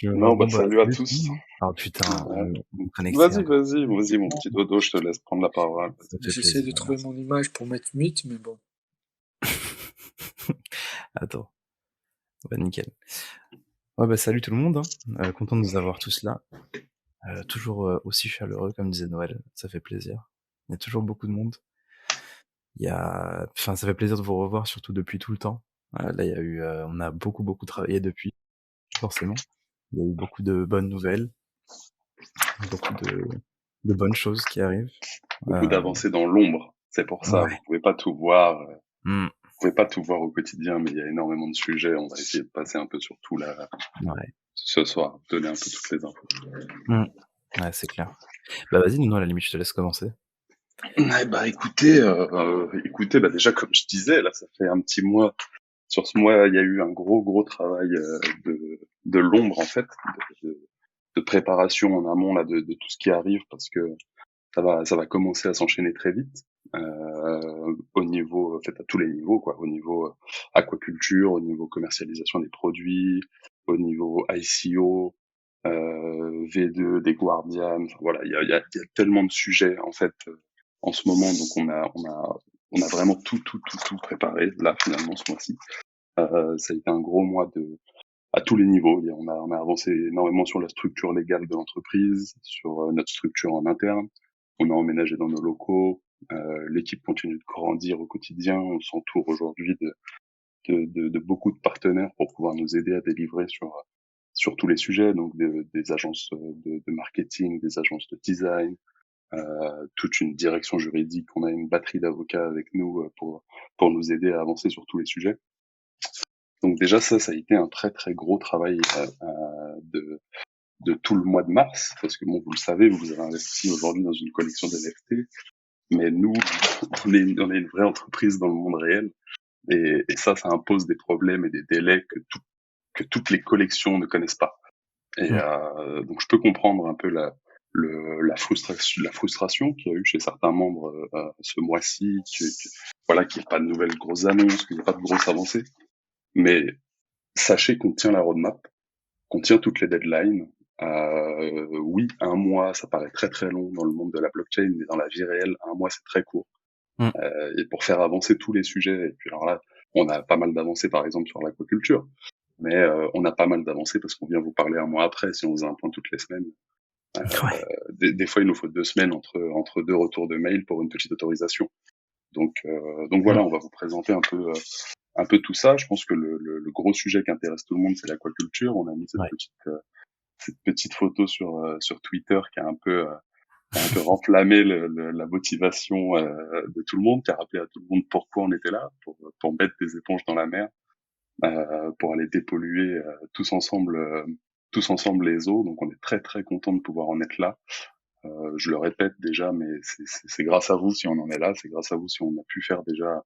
Non, bah, Bon, bah, salut à salut tout le tous. monde, hein. Ah putain, Ouais. on est connecté, Vas-y, hein. vas-y, mon petit dodo, je te laisse prendre la parole. Ça fait J'essaie de plaisir, trouver merci. mon image pour mettre mute, mais bon. Attends, ouais, nickel. Ouais, bah, salut tout le monde, hein. Content de vous avoir tous là. Toujours, aussi chaleureux comme disait Noël, ça fait plaisir. Il y a toujours beaucoup de monde. Ça fait plaisir de vous revoir, surtout depuis tout le temps. Là, il y a eu, on a beaucoup travaillé depuis, forcément. Il y a eu beaucoup de bonnes nouvelles, beaucoup de bonnes choses qui arrivent. Beaucoup d'avancées dans l'ombre. C'est pour ça, vous Ouais. pouvez pas tout voir. Mmh. Vous pouvez pas tout voir au quotidien, mais il y a énormément de sujets. On va essayer de passer un peu sur tout là Ouais. ce soir, donner un peu toutes les infos. Mmh. Ouais, c'est clair. Bah, vas-y, Nounou, à la limite, je te laisse commencer. Eh bah, écoutez, bah, déjà, comme je disais, là, ça fait un petit mois. Sur ce mois, il y a eu un gros travail de l'ombre, en fait, de préparation en amont là, de tout ce qui arrive, parce que ça va commencer à s'enchaîner très vite, au niveau, en fait, à tous les niveaux, quoi, au niveau aquaculture, au niveau commercialisation des produits, au niveau ICO, V2, des Guardians, enfin, voilà, il y a tellement de sujets en fait en ce moment, donc on a vraiment tout préparé là finalement ce mois-ci. Ça a été un gros mois à tous les niveaux. On a avancé énormément sur la structure légale de l'entreprise, sur notre structure en interne. On a emménagé dans nos locaux. L'équipe continue de grandir au quotidien. On s'entoure aujourd'hui de beaucoup de partenaires pour pouvoir nous aider à délivrer sur tous les sujets, donc des agences de marketing, des agences de design, toute une direction juridique. On a une batterie d'avocats avec nous pour nous aider à avancer sur tous les sujets. Donc déjà ça a été un très gros travail de tout le mois de mars, parce que bon, vous le savez, vous avez investi aujourd'hui dans une collection d'NFT, mais nous, on est une vraie entreprise dans le monde réel, et ça impose des problèmes et des délais que toutes les collections ne connaissent pas. Et Mmh. donc je peux comprendre un peu la frustration qu'il y a eu chez certains membres ce mois-ci, voilà, qu'il n'y ait pas de nouvelles grosses annonces, qu'il n'y ait pas de grosses avancées. Mais sachez qu'on tient la roadmap, qu'on tient toutes les deadlines. Oui, un mois, ça paraît très long dans le monde de la blockchain, mais dans la vie réelle, un mois, c'est très court. Mmh. Et pour faire avancer tous les sujets, et puis alors là, on a pas mal d'avancées, par exemple, sur l'aquaculture, mais on a pas mal d'avancées parce qu'on vient vous parler un mois après. Si on faisait un point toutes les semaines, Ouais. des fois, il nous faut 2 semaines entre deux retours de mail pour une petite autorisation. Donc Mmh. voilà, on va vous présenter un peu tout ça. Je pense que le gros sujet qui intéresse tout le monde, c'est l'aquaculture. On a mis Ouais. cette petite photo sur Twitter qui a un peu renflammé la motivation de tout le monde, qui a rappelé à tout le monde pourquoi on était là, pour mettre des éponges dans la mer, pour aller dépolluer tous ensemble les eaux. Donc on est très content de pouvoir en être là. Je le répète déjà, mais c'est grâce à vous si on en est là, c'est grâce à vous si on a pu faire déjà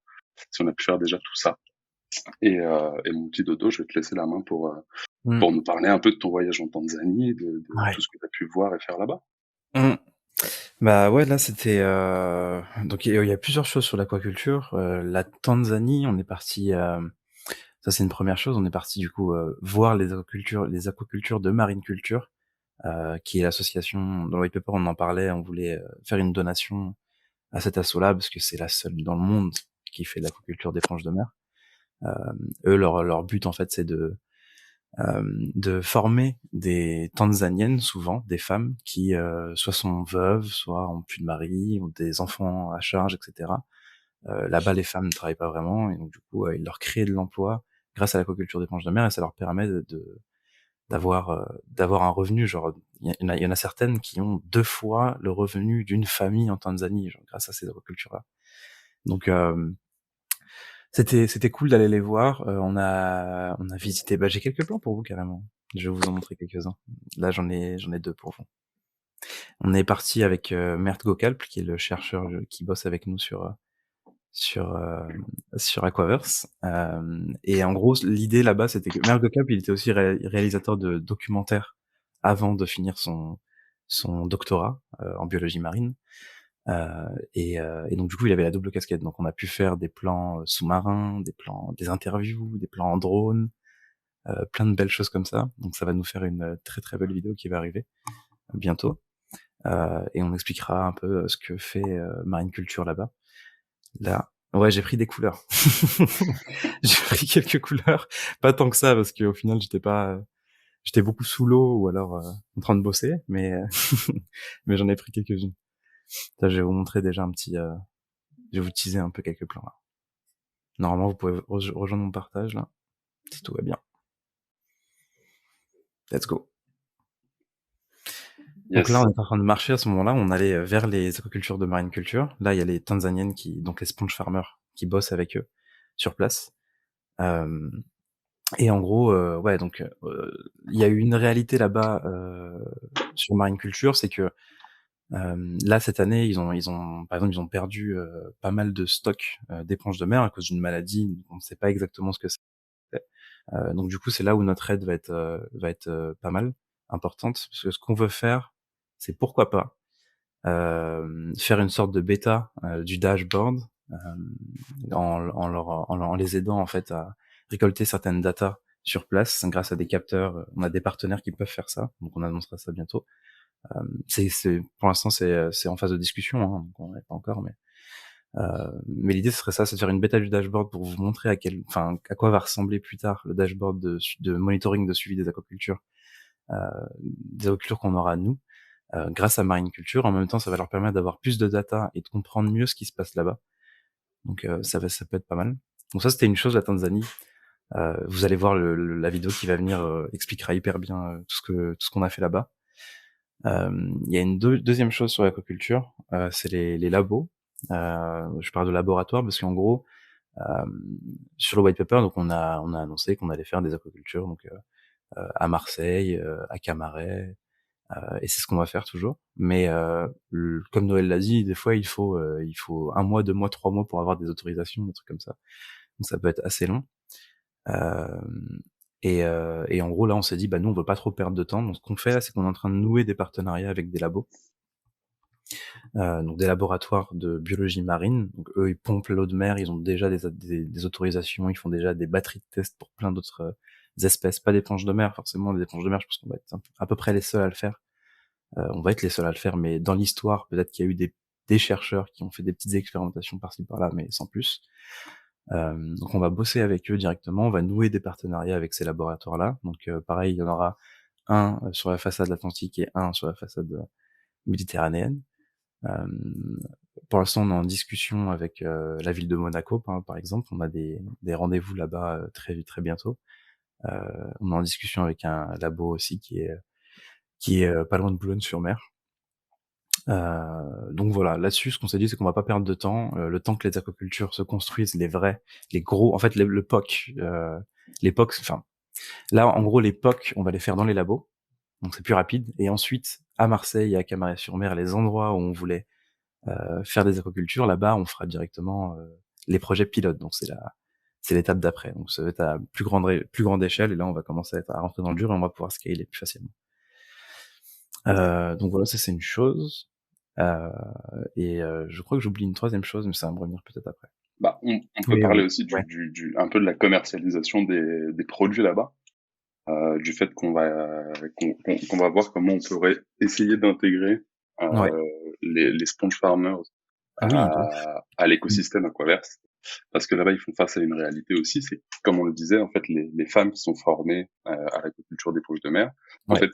tout ça. Et mon petit dodo, je vais te laisser la main Mmh. pour nous parler un peu de ton voyage en Tanzanie, de Ouais. tout ce que tu as pu voir et faire là-bas. Mmh. Bah, ouais, là, c'était, donc il y a plusieurs choses sur l'aquaculture. La Tanzanie, on est parti, ça, c'est une première chose, on est parti, du coup, voir les aquacultures de Marineculture, qui est l'association dans le white paper, on en parlait, on voulait, faire une donation à cet asso-là, parce que c'est la seule dans le monde qui fait de l'aquaculture d'éponges de mer. Eux, leur but, en fait, c'est de former des Tanzaniennes, souvent des femmes qui soit sont veuves, soit ont plus de mari, ont des enfants à charge, etc. Là-bas, les femmes ne travaillent pas vraiment, et donc du coup, ils leur créent de l'emploi grâce à l'aquaculture d'éponges de mer, et ça leur permet d'avoir un revenu. Genre, il y en a certaines qui ont 2 fois le revenu d'une famille en Tanzanie, genre, grâce à ces aquacultures-là. Donc c'était cool d'aller les voir. On a visité. Bah, j'ai quelques plans pour vous carrément. Je vais vous en montrer quelques-uns. Là, j'en ai 2 pour vous. On est parti avec Mert Gökalp, qui est le chercheur qui bosse avec nous sur sur Aquaverse. Et en gros, l'idée là-bas, c'était que Mert Gökalp, il était aussi réalisateur de documentaires avant de finir son doctorat en biologie marine. Et donc du coup, il avait la double casquette. Donc on a pu faire des plans sous-marins, des interviews, des plans en drone. plein de belles choses comme ça. Donc ça va nous faire une très très belle vidéo qui va arriver bientôt. Et on expliquera un peu ce que fait Marine Culture là-bas. Là, ouais, j'ai pris des couleurs. J'ai pris quelques couleurs, pas tant que ça parce qu'au final j'étais beaucoup sous l'eau ou alors en train de bosser, mais mais j'en ai pris quelques-unes. Là, je vais vous montrer déjà je vais vous teaser un peu quelques plans là. Normalement, vous pouvez rejoindre mon partage là, si tout va bien. Let's go. Donc là, on est en train de marcher à ce moment-là, on allait vers les aquacultures de Marine Culture. Là, il y a les Tanzaniennes donc les sponge farmers qui bossent avec eux sur place. Et en gros, ouais, donc il y a eu une réalité là-bas sur Marine Culture, c'est que là cette année, par exemple, ils ont perdu pas mal de stocks d'éponges de mer à cause d'une maladie. On ne sait pas exactement ce que c'est. Donc du coup, c'est là où notre aide va être pas mal importante, parce que ce qu'on veut faire, c'est pourquoi pas faire une sorte de bêta du dashboard en les aidant en fait à récolter certaines datas sur place grâce à des capteurs. On a des partenaires qui peuvent faire ça, donc on annoncera ça bientôt. Pour l'instant c'est en phase de discussion, hein, donc on n'est pas encore, mais l'idée ce serait ça, c'est de faire une bêta du dashboard pour vous montrer à quoi va ressembler plus tard le dashboard de monitoring de suivi des aquacultures qu'on aura nous. Grâce à Marine Culture. En même temps, ça va leur permettre d'avoir plus de data et de comprendre mieux ce qui se passe là-bas. Donc ça peut être pas mal. Donc ça, c'était une chose, la Tanzanie. Vous allez voir la vidéo qui va venir expliquera hyper bien tout ce qu'on a fait là-bas. Il y a une deuxième chose sur l'aquaculture, c'est les labos. Je parle de laboratoire parce qu'en gros, sur le white paper, donc on a annoncé qu'on allait faire des aquacultures, donc à Marseille, à Camaret. Et c'est ce qu'on va faire toujours. Mais comme Noël l'a dit, des fois il faut 1 mois, 2 mois, 3 mois pour avoir des autorisations, des trucs comme ça. Donc ça peut être assez long. Et en gros là on s'est dit nous on veut pas trop perdre de temps. Donc ce qu'on fait là, c'est qu'on est en train de nouer des partenariats avec des labos. Donc des laboratoires de biologie marine. Donc eux ils pompent l'eau de mer, ils ont déjà des autorisations, ils font déjà des batteries de tests pour plein d'autres espèces, pas d'éponges de mer forcément. Les éponges de mer, je pense qu'on va être à peu près les seuls à le faire. On va être les seuls à le faire, mais dans l'histoire, peut-être qu'il y a eu des chercheurs qui ont fait des petites expérimentations par-ci par-là, mais sans plus. Donc on va bosser avec eux directement, on va nouer des partenariats avec ces laboratoires-là. Donc pareil, il y en aura un sur la façade atlantique et un sur la façade méditerranéenne. Pour l'instant, on est en discussion avec la ville de Monaco, par exemple. On a des rendez-vous là-bas très très bientôt. On est en discussion avec un labo aussi qui est pas loin de Boulogne-sur-Mer. Donc voilà, là-dessus, ce qu'on s'est dit, c'est qu'on va pas perdre de temps. Le temps que les aquacultures se construisent, les gros, en fait, le POC, les POC, là, en gros, les POC, on va les faire dans les labos, donc c'est plus rapide. Et ensuite, à Marseille et à Camaret-sur-Mer, les endroits où on voulait faire des aquacultures, là-bas, on fera directement les projets pilotes. Donc c'est l'étape d'après. Donc ça va être à plus grande échelle, et là, on va commencer à rentrer dans le dur et on va pouvoir scaler plus facilement. Donc voilà, ça c'est une chose. Et je crois que j'oublie une troisième chose, mais ça va me revenir peut-être après. On peut parler aussi un peu de la commercialisation des produits là-bas, du fait qu'on va voir comment on pourrait essayer d'intégrer les sponge farmers à l'écosystème Aquaverse. Parce que là-bas, ils font face à une réalité aussi, c'est, comme on le disait, en fait, les femmes qui sont formées à l'agriculture d'éponges de mer, en fait,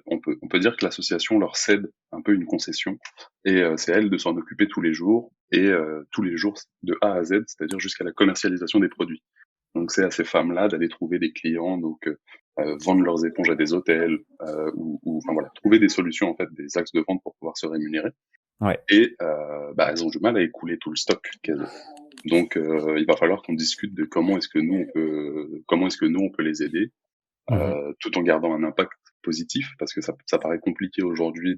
on peut dire que l'association leur cède un peu une concession, et c'est à elles de s'en occuper tous les jours, et tous les jours de A à Z, c'est-à-dire jusqu'à la commercialisation des produits. Donc c'est à ces femmes-là d'aller trouver des clients, donc vendre leurs éponges à des hôtels, ou enfin voilà, trouver des solutions, en fait, des axes de vente pour pouvoir se rémunérer. Et elles ont du mal à écouler tout le stock qu'elles ont. Donc il va falloir qu'on discute de comment est-ce que nous on peut les aider, tout en gardant un impact positif, parce que ça paraît compliqué aujourd'hui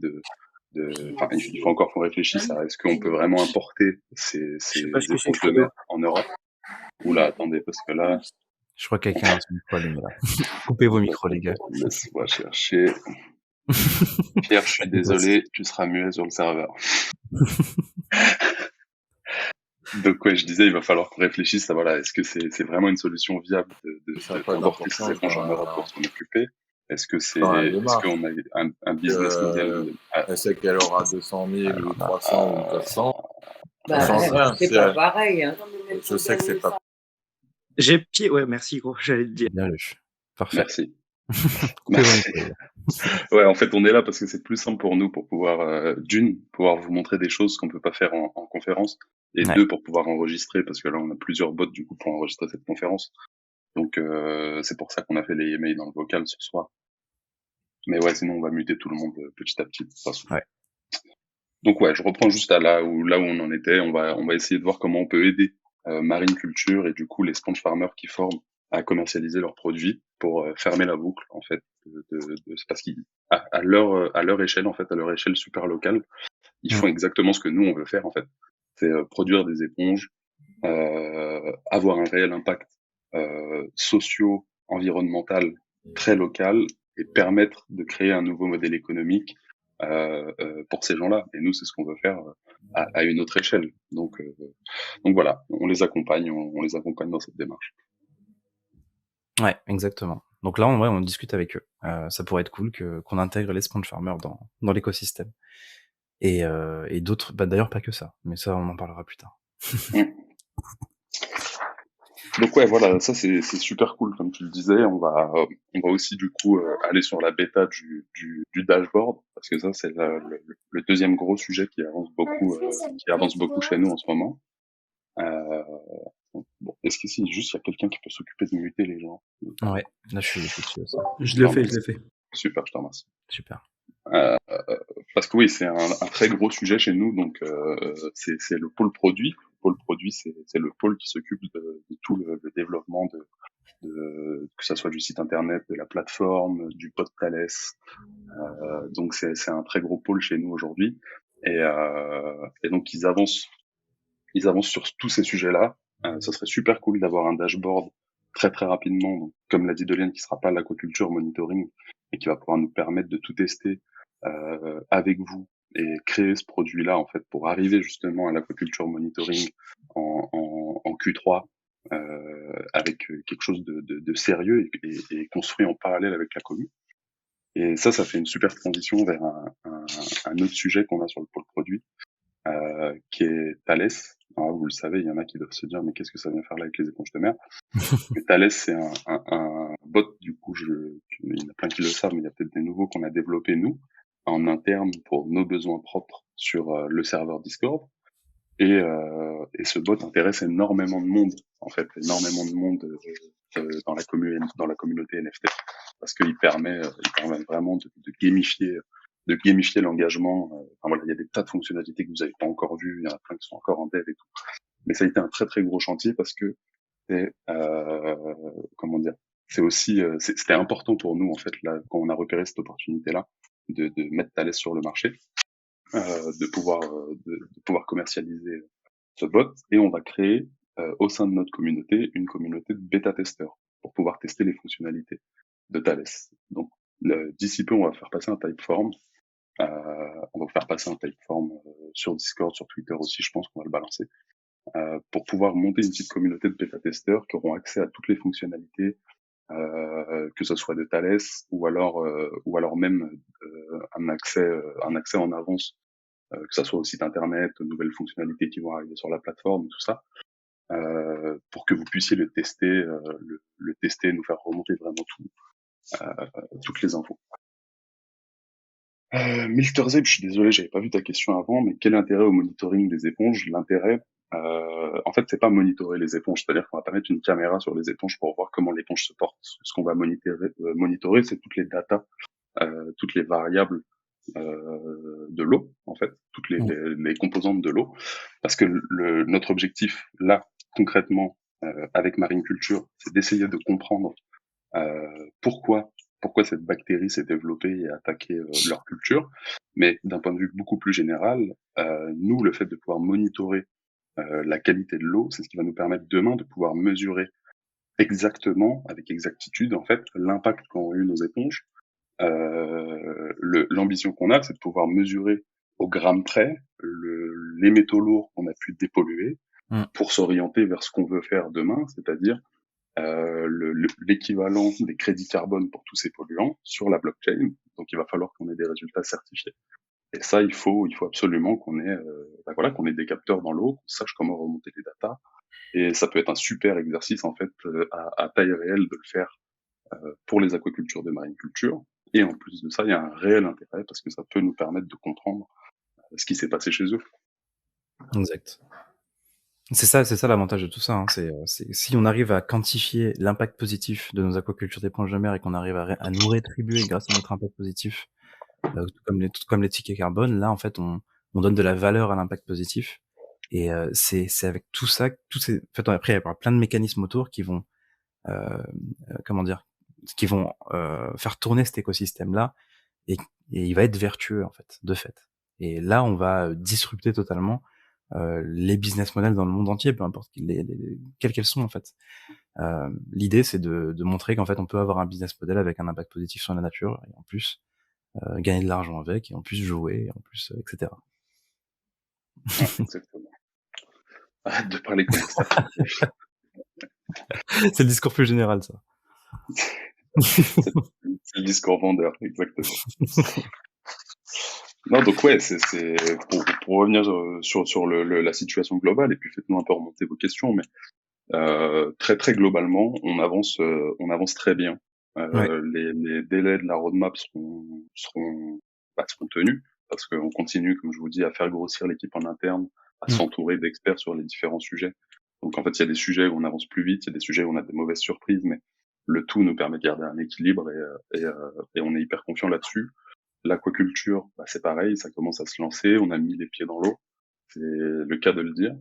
il faut encore qu'on réfléchisse à est-ce qu'on peut vraiment importer ces éponges de mer en Europe. Oula, attendez, parce que là, je crois que quelqu'un a son micro allumé là. Coupez vos micros, les gars. Laisse-moi chercher. Pierre, je suis désolé, tu seras muet sur le serveur. Donc ouais, je disais, il va falloir qu'on réfléchisse à voilà, est-ce que c'est vraiment une solution viable Ça n'a pas d'importer ces d'importance éponges en Europe pour s'en occuper? dans la Est-ce démarche. qu'on a un business model Elle sait qu'elle aura 200 000 ou 300 ou 400. Ça Bah, change rien. c'est pas pareil, hein. Je sais que c'est pas. J'ai pied, ouais, merci gros, j'allais te dire. Bien lu. Parfait. Merci. Merci. Ouais, en fait, on est là parce que c'est plus simple pour nous pour pouvoir, pouvoir vous montrer des choses qu'on peut pas faire en conférence, et Ouais. deux, pour pouvoir enregistrer, parce que là, on a plusieurs bots du coup pour enregistrer cette conférence. Donc, c'est pour ça qu'on a fait les emails dans le vocal ce soir. Mais ouais, sinon, on va muter tout le monde petit à petit, de toute façon. Ouais. Donc ouais, je reprends juste à là où on en était. On va essayer de voir comment on peut aider Marine Culture et du coup les sponge farmers qui forment à commercialiser leurs produits pour fermer la boucle en fait c'est parce qu'à à leur échelle en fait, à leur échelle super locale, ils font exactement ce que nous on veut faire en fait. C'est produire des éponges, avoir un réel impact socio, environnemental très local et permettre de créer un nouveau modèle économique pour ces gens-là. Et nous, c'est ce qu'on veut faire à une autre échelle. Donc voilà, on les accompagne, on les accompagne dans cette démarche. Ouais, exactement. Donc là, en vrai, on discute avec eux. Ça pourrait être cool qu'on intègre les sponge farmers dans l'écosystème. Et d'autres, bah d'ailleurs pas que ça, mais ça on en parlera plus tard. Donc ouais, voilà, ça c'est super cool comme tu le disais. On va aussi du coup aller sur la bêta du dashboard, parce que ça c'est le deuxième gros sujet qui avance beaucoup chez nous en ce moment. Bon, est-ce que si juste il y a quelqu'un qui peut s'occuper de muter les gens? Ouais, là je suis dessus aussi. Je le fais. Super, je te remercie. Super. Parce que oui, c'est un très gros sujet chez nous, donc c'est le pôle produit. Le pôle produit, c'est le pôle qui s'occupe de tout le développement que ça soit du site internet, de la plateforme, du pod Thales. Donc c'est un très gros pôle chez nous aujourd'hui, et donc ils avancent sur tous ces sujets-là. Ça serait super cool d'avoir un dashboard très très rapidement, donc, comme l'a dit Dolian, qui sera pas l'aquaculture monitoring, et qui va pouvoir nous permettre de tout tester avec vous et créer ce produit-là en fait pour arriver justement à l'aquaculture monitoring en Q3 avec quelque chose de sérieux et construit en parallèle avec la commune. Et ça fait une super transition vers un autre sujet qu'on a sur le pôle produit, qui est Thales. Alors, vous le savez, il y en a qui doivent se dire mais qu'est-ce que ça vient faire là avec les éponges de mer? Mais Thales, c'est un bot, du coup, il y en a plein qui le savent, mais il y a peut-être des nouveaux qu'on a développés nous en interne pour nos besoins propres sur le serveur Discord. Et ce bot intéresse énormément de monde, en fait, énormément de monde dans la communauté NFT, parce qu'il permet vraiment de gamifier l'engagement. Enfin voilà, il y a des tas de fonctionnalités que vous n'avez pas encore vues, il y en a plein qui sont encore en dev et tout. Mais ça a été un très très gros chantier parce que c'est comment dire, c'est aussi c'était important pour nous en fait là quand on a repéré cette opportunité là de mettre Thales sur le marché, de pouvoir commercialiser ce bot, et on va créer au sein de notre communauté une communauté de bêta-testeurs pour pouvoir tester les fonctionnalités de Thales. Donc d'ici peu, on va faire passer un Typeform. On va faire passer un Typeform sur Discord, sur Twitter aussi, je pense qu'on va le balancer, pour pouvoir monter une petite communauté de bêta-testeurs qui auront accès à toutes les fonctionnalités, que ce soit de Thales ou alors même un accès en avance, que ça soit au site internet, aux nouvelles fonctionnalités qui vont arriver sur la plateforme, tout ça, pour que vous puissiez le tester, nous faire remonter vraiment toutes les infos. Milterzeb, je suis désolé, j'avais pas vu ta question avant, mais quel intérêt au monitoring des éponges? L'intérêt, en fait, c'est pas monitorer les éponges, c'est-à-dire qu'on va pas mettre une caméra sur les éponges pour voir comment l'éponge se porte. Ce qu'on va monitorer, c'est toutes les datas, toutes les variables de l'eau, en fait, toutes les composantes de l'eau, parce que notre objectif là, concrètement, avec Marine Culture, c'est d'essayer de comprendre pourquoi cette bactérie s'est développée et a attaqué leur culture. Mais d'un point de vue beaucoup plus général, nous, le fait de pouvoir monitorer la qualité de l'eau, c'est ce qui va nous permettre demain de pouvoir mesurer exactement, avec exactitude, en fait, l'impact qu'ont eu nos éponges. L'ambition qu'on a, c'est de pouvoir mesurer au gramme près les métaux lourds qu'on a pu dépolluer, pour s'orienter vers ce qu'on veut faire demain, c'est-à-dire l'équivalent des crédits carbone pour tous ces polluants sur la blockchain. Donc il va falloir qu'on ait des résultats certifiés. Et ça, il faut absolument qu'on ait, qu'on ait des capteurs dans l'eau, qu'on sache comment remonter les datas. Et ça peut être un super exercice en fait à taille réelle de le faire pour les aquacultures de marineculture. Et en plus de ça, il y a un réel intérêt parce que ça peut nous permettre de comprendre ce qui s'est passé chez eux. Exact. C'est ça l'avantage de tout ça. Hein. C'est si on arrive à quantifier l'impact positif de nos aquacultures d'éponges de mer et qu'on arrive à nous rétribuer grâce à notre impact positif, tout comme les tickets carbone, là en fait on donne de la valeur à l'impact positif. Et c'est avec tout ça, en fait après il y a plein de mécanismes autour qui vont faire tourner cet écosystème là et il va être vertueux en fait, de fait. Et là on va disrupter totalement les business models dans le monde entier, peu importe quelles qu'elles sont en fait. L'idée c'est de montrer qu'en fait on peut avoir un business model avec un impact positif sur la nature et en plus gagner de l'argent avec et en plus jouer et en plus etc. Ouais, exactement. Arrête de parler comme ça. C'est le discours plus général ça. C'est le discours vendeur, exactement. Non, donc ouais, c'est pour revenir sur la situation globale et puis faites-nous un peu remonter vos questions, mais très très globalement, on avance très bien. Ouais. Les délais de la roadmap seront tenus parce qu'on continue, comme je vous dis, à faire grossir l'équipe en interne, à s'entourer d'experts sur les différents sujets. Donc en fait, il y a des sujets où on avance plus vite, il y a des sujets où on a des mauvaises surprises, mais le tout nous permet de garder un équilibre et on est hyper confiant là-dessus. L'aquaculture, c'est pareil, ça commence à se lancer, on a mis les pieds dans l'eau, c'est le cas de le dire.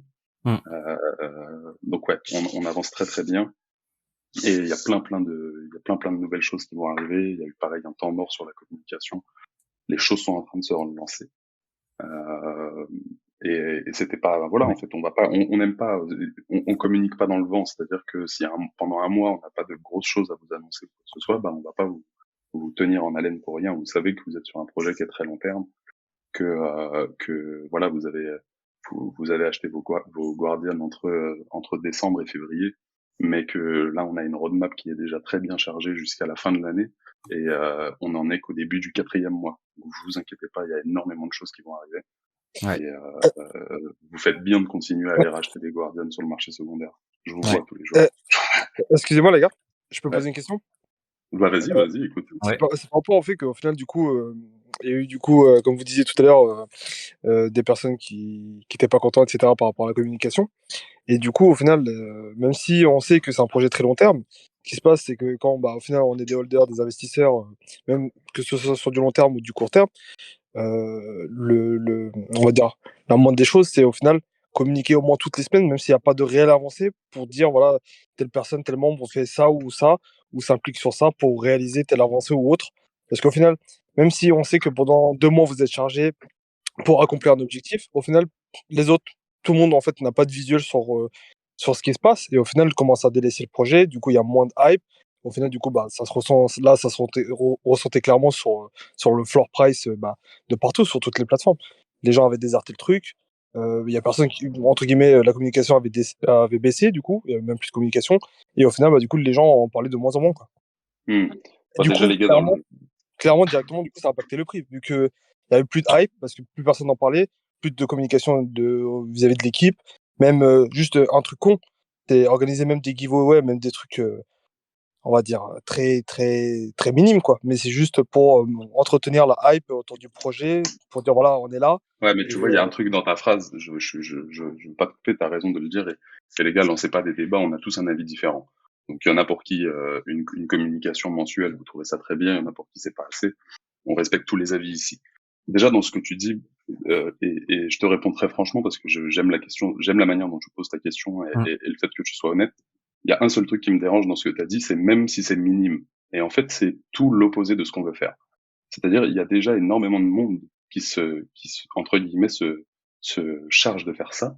Donc ouais, on avance très très bien. Et il y a plein de nouvelles choses qui vont arriver. Il y a eu pareil un temps mort sur la communication. Les choses sont en train de se relancer. Et c'était pas, en fait, on n'aime pas, on communique pas dans le vent. C'est-à-dire que si pendant un mois on n'a pas de grosses choses à vous annoncer quoi que ce soit, on va pas vous tenir en haleine pour rien. Vous savez que vous êtes sur un projet qui est très long terme, que voilà, vous avez acheté vos Guardians entre décembre et février, mais que là on a une roadmap qui est déjà très bien chargée jusqu'à la fin de l'année et on en est qu'au début du 4e mois. Donc vous inquiétez pas, il y a énormément de choses qui vont arriver. Ouais. Et vous faites bien de continuer à aller racheter des Guardians sur le marché secondaire. Je vous vois tous les jours. Excusez-moi les gars, je peux poser une question? Vas-y, écoute. C'est par rapport au fait qu'au final, du coup, il y a eu, du coup, comme vous disiez tout à l'heure, des personnes qui étaient pas contentes, etc., par rapport à la communication. Et du coup, au final, même si on sait que c'est un projet très long terme, ce qui se passe, c'est que quand, au final, on est des holders, des investisseurs, même que ce soit sur du long terme ou du court terme, on va dire, la moindre des choses, c'est au final communiquer au moins toutes les semaines, même s'il n'y a pas de réelle avancée, pour dire, voilà, telle personne, tel membre fait ça, ou s'implique sur ça pour réaliser telle avancée ou autre. Parce qu'au final, même si on sait que pendant 2 mois, vous êtes chargé pour accomplir un objectif, au final, les autres, tout le monde, en fait, n'a pas de visuel sur ce qui se passe, et au final, commence à délaisser le projet, du coup, il y a moins de hype. Au final, du coup, ça se ressent, là, ça se ressentait clairement sur le floor price de partout, sur toutes les plateformes. Les gens avaient déserté le truc. Il y a personne qui, entre guillemets, la communication avait baissé, du coup, il y avait même plus de communication. Et au final, du coup, les gens en parlaient de moins en moins, quoi. Du coup, les gars, clairement, directement, du coup, ça a impacté le prix, vu qu'il n'y avait plus de hype, parce que plus personne n'en parlait, plus de communication vis-à-vis de l'équipe. Même juste un truc con, c'est organiser même des giveaways, même des trucs, on va dire, très, très, très minimes, quoi. Mais c'est juste pour entretenir la hype autour du projet, pour dire, voilà, on est là. Ouais, mais tu vois, il y a un truc dans ta phrase, je veux pas te couper, t'as raison de le dire, et c'est légal, lancez pas des débats, on a tous un avis différent. Donc il y en a pour qui une communication mensuelle, vous trouvez ça très bien, il y en a pour qui c'est pas assez. On respecte tous les avis ici. Déjà dans ce que tu dis, et je te réponds très franchement parce que j'aime la question, j'aime la manière dont tu poses ta question et le fait que tu sois honnête. Il y a un seul truc qui me dérange dans ce que tu as dit, c'est même si c'est minime. Et en fait, c'est tout l'opposé de ce qu'on veut faire. C'est-à-dire, il y a déjà énormément de monde qui entre guillemets, se charge de faire ça.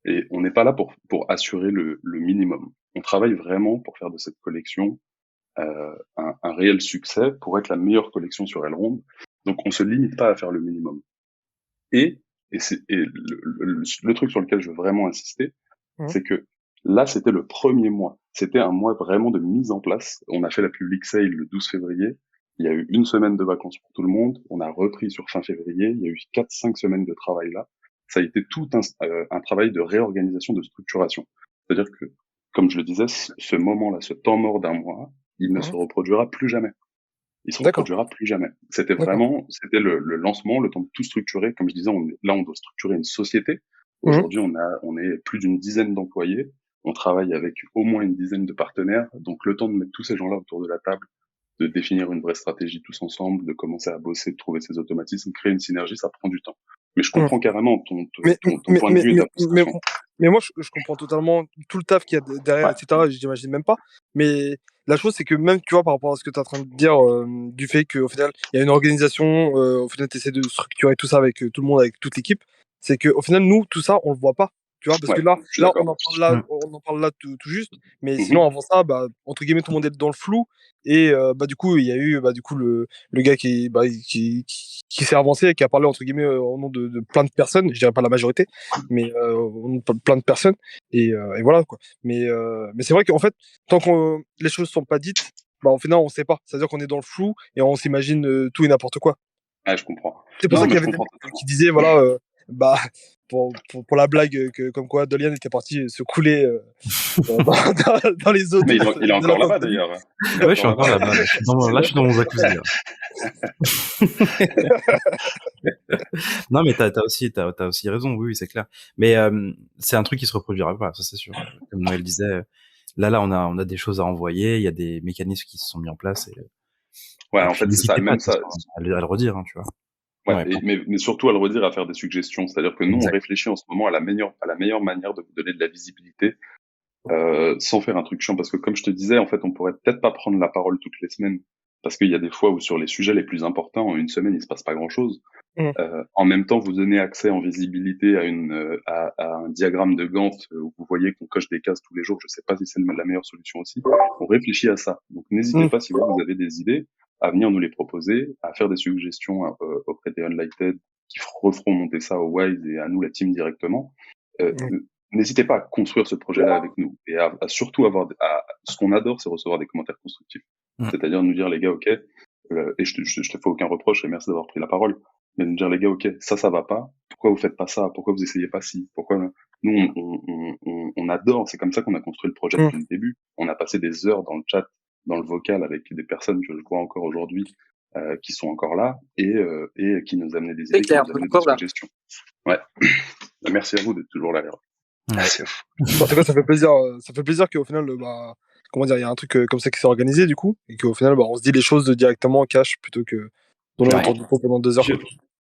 Et on n'est pas là pour assurer le minimum. On travaille vraiment pour faire de cette collection un réel succès, pour être la meilleure collection sur Elrond. Donc, on se limite pas à faire le minimum. Et le truc sur lequel je veux vraiment insister, Mhm. c'est que là, c'était le premier mois. C'était un mois vraiment de mise en place. On a fait la public sale le 12 février. Il y a eu une semaine de vacances pour tout le monde. On a repris sur fin février. Il y a eu 4-5 semaines de travail là. Ça a été tout un travail de réorganisation, de structuration. C'est-à-dire que, comme je le disais, ce moment-là, ce temps mort d'un mois, il ne se Mhm. reproduira plus jamais. Il se D'accord, reproduira plus jamais. C'était d'accord. vraiment, c'était le lancement, le temps de tout structurer. Comme je disais, là, on doit structurer une société. Mhm. Aujourd'hui, on est plus d'une dizaine d'employés. On travaille avec au moins une dizaine de partenaires. Donc, le temps de mettre tous ces gens-là autour de la table, de définir une vraie stratégie tous ensemble, de commencer à bosser, de trouver ces automatismes, créer une synergie, ça prend du temps. Mais je Mhm. comprends carrément Mais, ton point de vue et ta mais, frustration. mais moi, je comprends totalement tout le taf qu'il y a derrière, Ouais, etc. J'imagine même pas. Mais la chose, c'est que même, tu vois, par rapport à ce que tu es en train de dire, du fait qu'au final, il y a une organisation, au final, tu essaies de structurer tout ça avec tout le monde, avec toute l'équipe, c'est qu'au final, nous, tout ça, on le voit pas. Tu vois, parce que ouais, je suis là, d'accord. Mm. on en parle là tout juste, mais sinon, Mhm. avant ça, bah, entre guillemets, tout le monde est dans le flou. Et bah, du coup, il y a eu du coup, le gars qui s'est avancé et qui a parlé, entre guillemets, au nom de plein de personnes, je dirais pas la majorité, mais au nom de plein de personnes. Et voilà, quoi. Mais c'est vrai qu'en fait, tant que les choses sont pas dites, bah, au final, on sait pas. C'est-à-dire qu'on est dans le flou et on s'imagine tout et n'importe quoi. Ouais, je comprends. C'est pour Non, ça mais qu'il y je avait des comprends mecs qui totalement. disaient, voilà, bah, pour la blague, comme quoi Dolian était parti se couler dans les eaux Mais douces il est de la encore là-bas, Tanzanie. d'ailleurs. Il est Ouais, je suis encore encore là-bas. là-bas. Là, là, je suis dans mon jacuzzi. Là. Non, mais t'as aussi raison. Oui, oui, c'est clair. Mais c'est un truc qui se reproduira pas, ça c'est sûr. Comme Noël disait, là, on a des choses à envoyer. Il y a des mécanismes qui se sont mis en place. Ouais, Et en puis fait, c'est ça. n'hésitez pas Même de toute ça, façon, à le redire, hein, tu vois. ouais, Ouais, mais surtout à le redire, à faire des suggestions. C'est-à-dire que nous, on exact. réfléchit en ce moment à la meilleure manière de vous donner de la visibilité, sans faire un truc chiant. Parce que comme je te disais, en fait, on pourrait peut-être pas prendre la parole toutes les semaines. Parce qu'il y a des fois où sur les sujets les plus importants, en une semaine, il se passe pas grand-chose. Mhm. En même temps, vous donnez accès en visibilité à un diagramme de Gantt où vous voyez qu'on coche des cases tous les jours. Je sais pas si c'est la meilleure solution aussi. On réfléchit à ça. Donc, n'hésitez Mhm. pas, si vous avez des idées, à venir nous les proposer, à faire des suggestions auprès des Unlighted qui referont monter ça au Wise et à nous, la team, directement. Euh, Mhm. N'hésitez pas à construire ce projet-là avec nous et à surtout ce qu'on adore, c'est recevoir des commentaires constructifs. Mm. C'est-à-dire nous dire, les gars, ok, et je te fais aucun reproche et merci d'avoir pris la parole, mais nous dire, les gars, ok, ça va pas, pourquoi vous faites pas ça, pourquoi vous essayez pas ci, pourquoi nous on adore, c'est comme ça qu'on a construit le projet Mhm. depuis le début. On a passé des heures dans le chat, dans le vocal avec des personnes que je vois encore aujourd'hui, qui sont encore là et qui nous amenaient des idées, qui nous amenaient des suggestions. Ouais. Merci à vous d'être toujours là, les gars. Ouais. C'est fou. En tout cas, ça fait plaisir qu'au final, bah, comment dire, il y a un truc comme ça qui s'est organisé, du coup, et qu'au final, bah, on se dit les choses directement en cash plutôt que tourner Ouais. autour du pot pendant 2 heures. Je,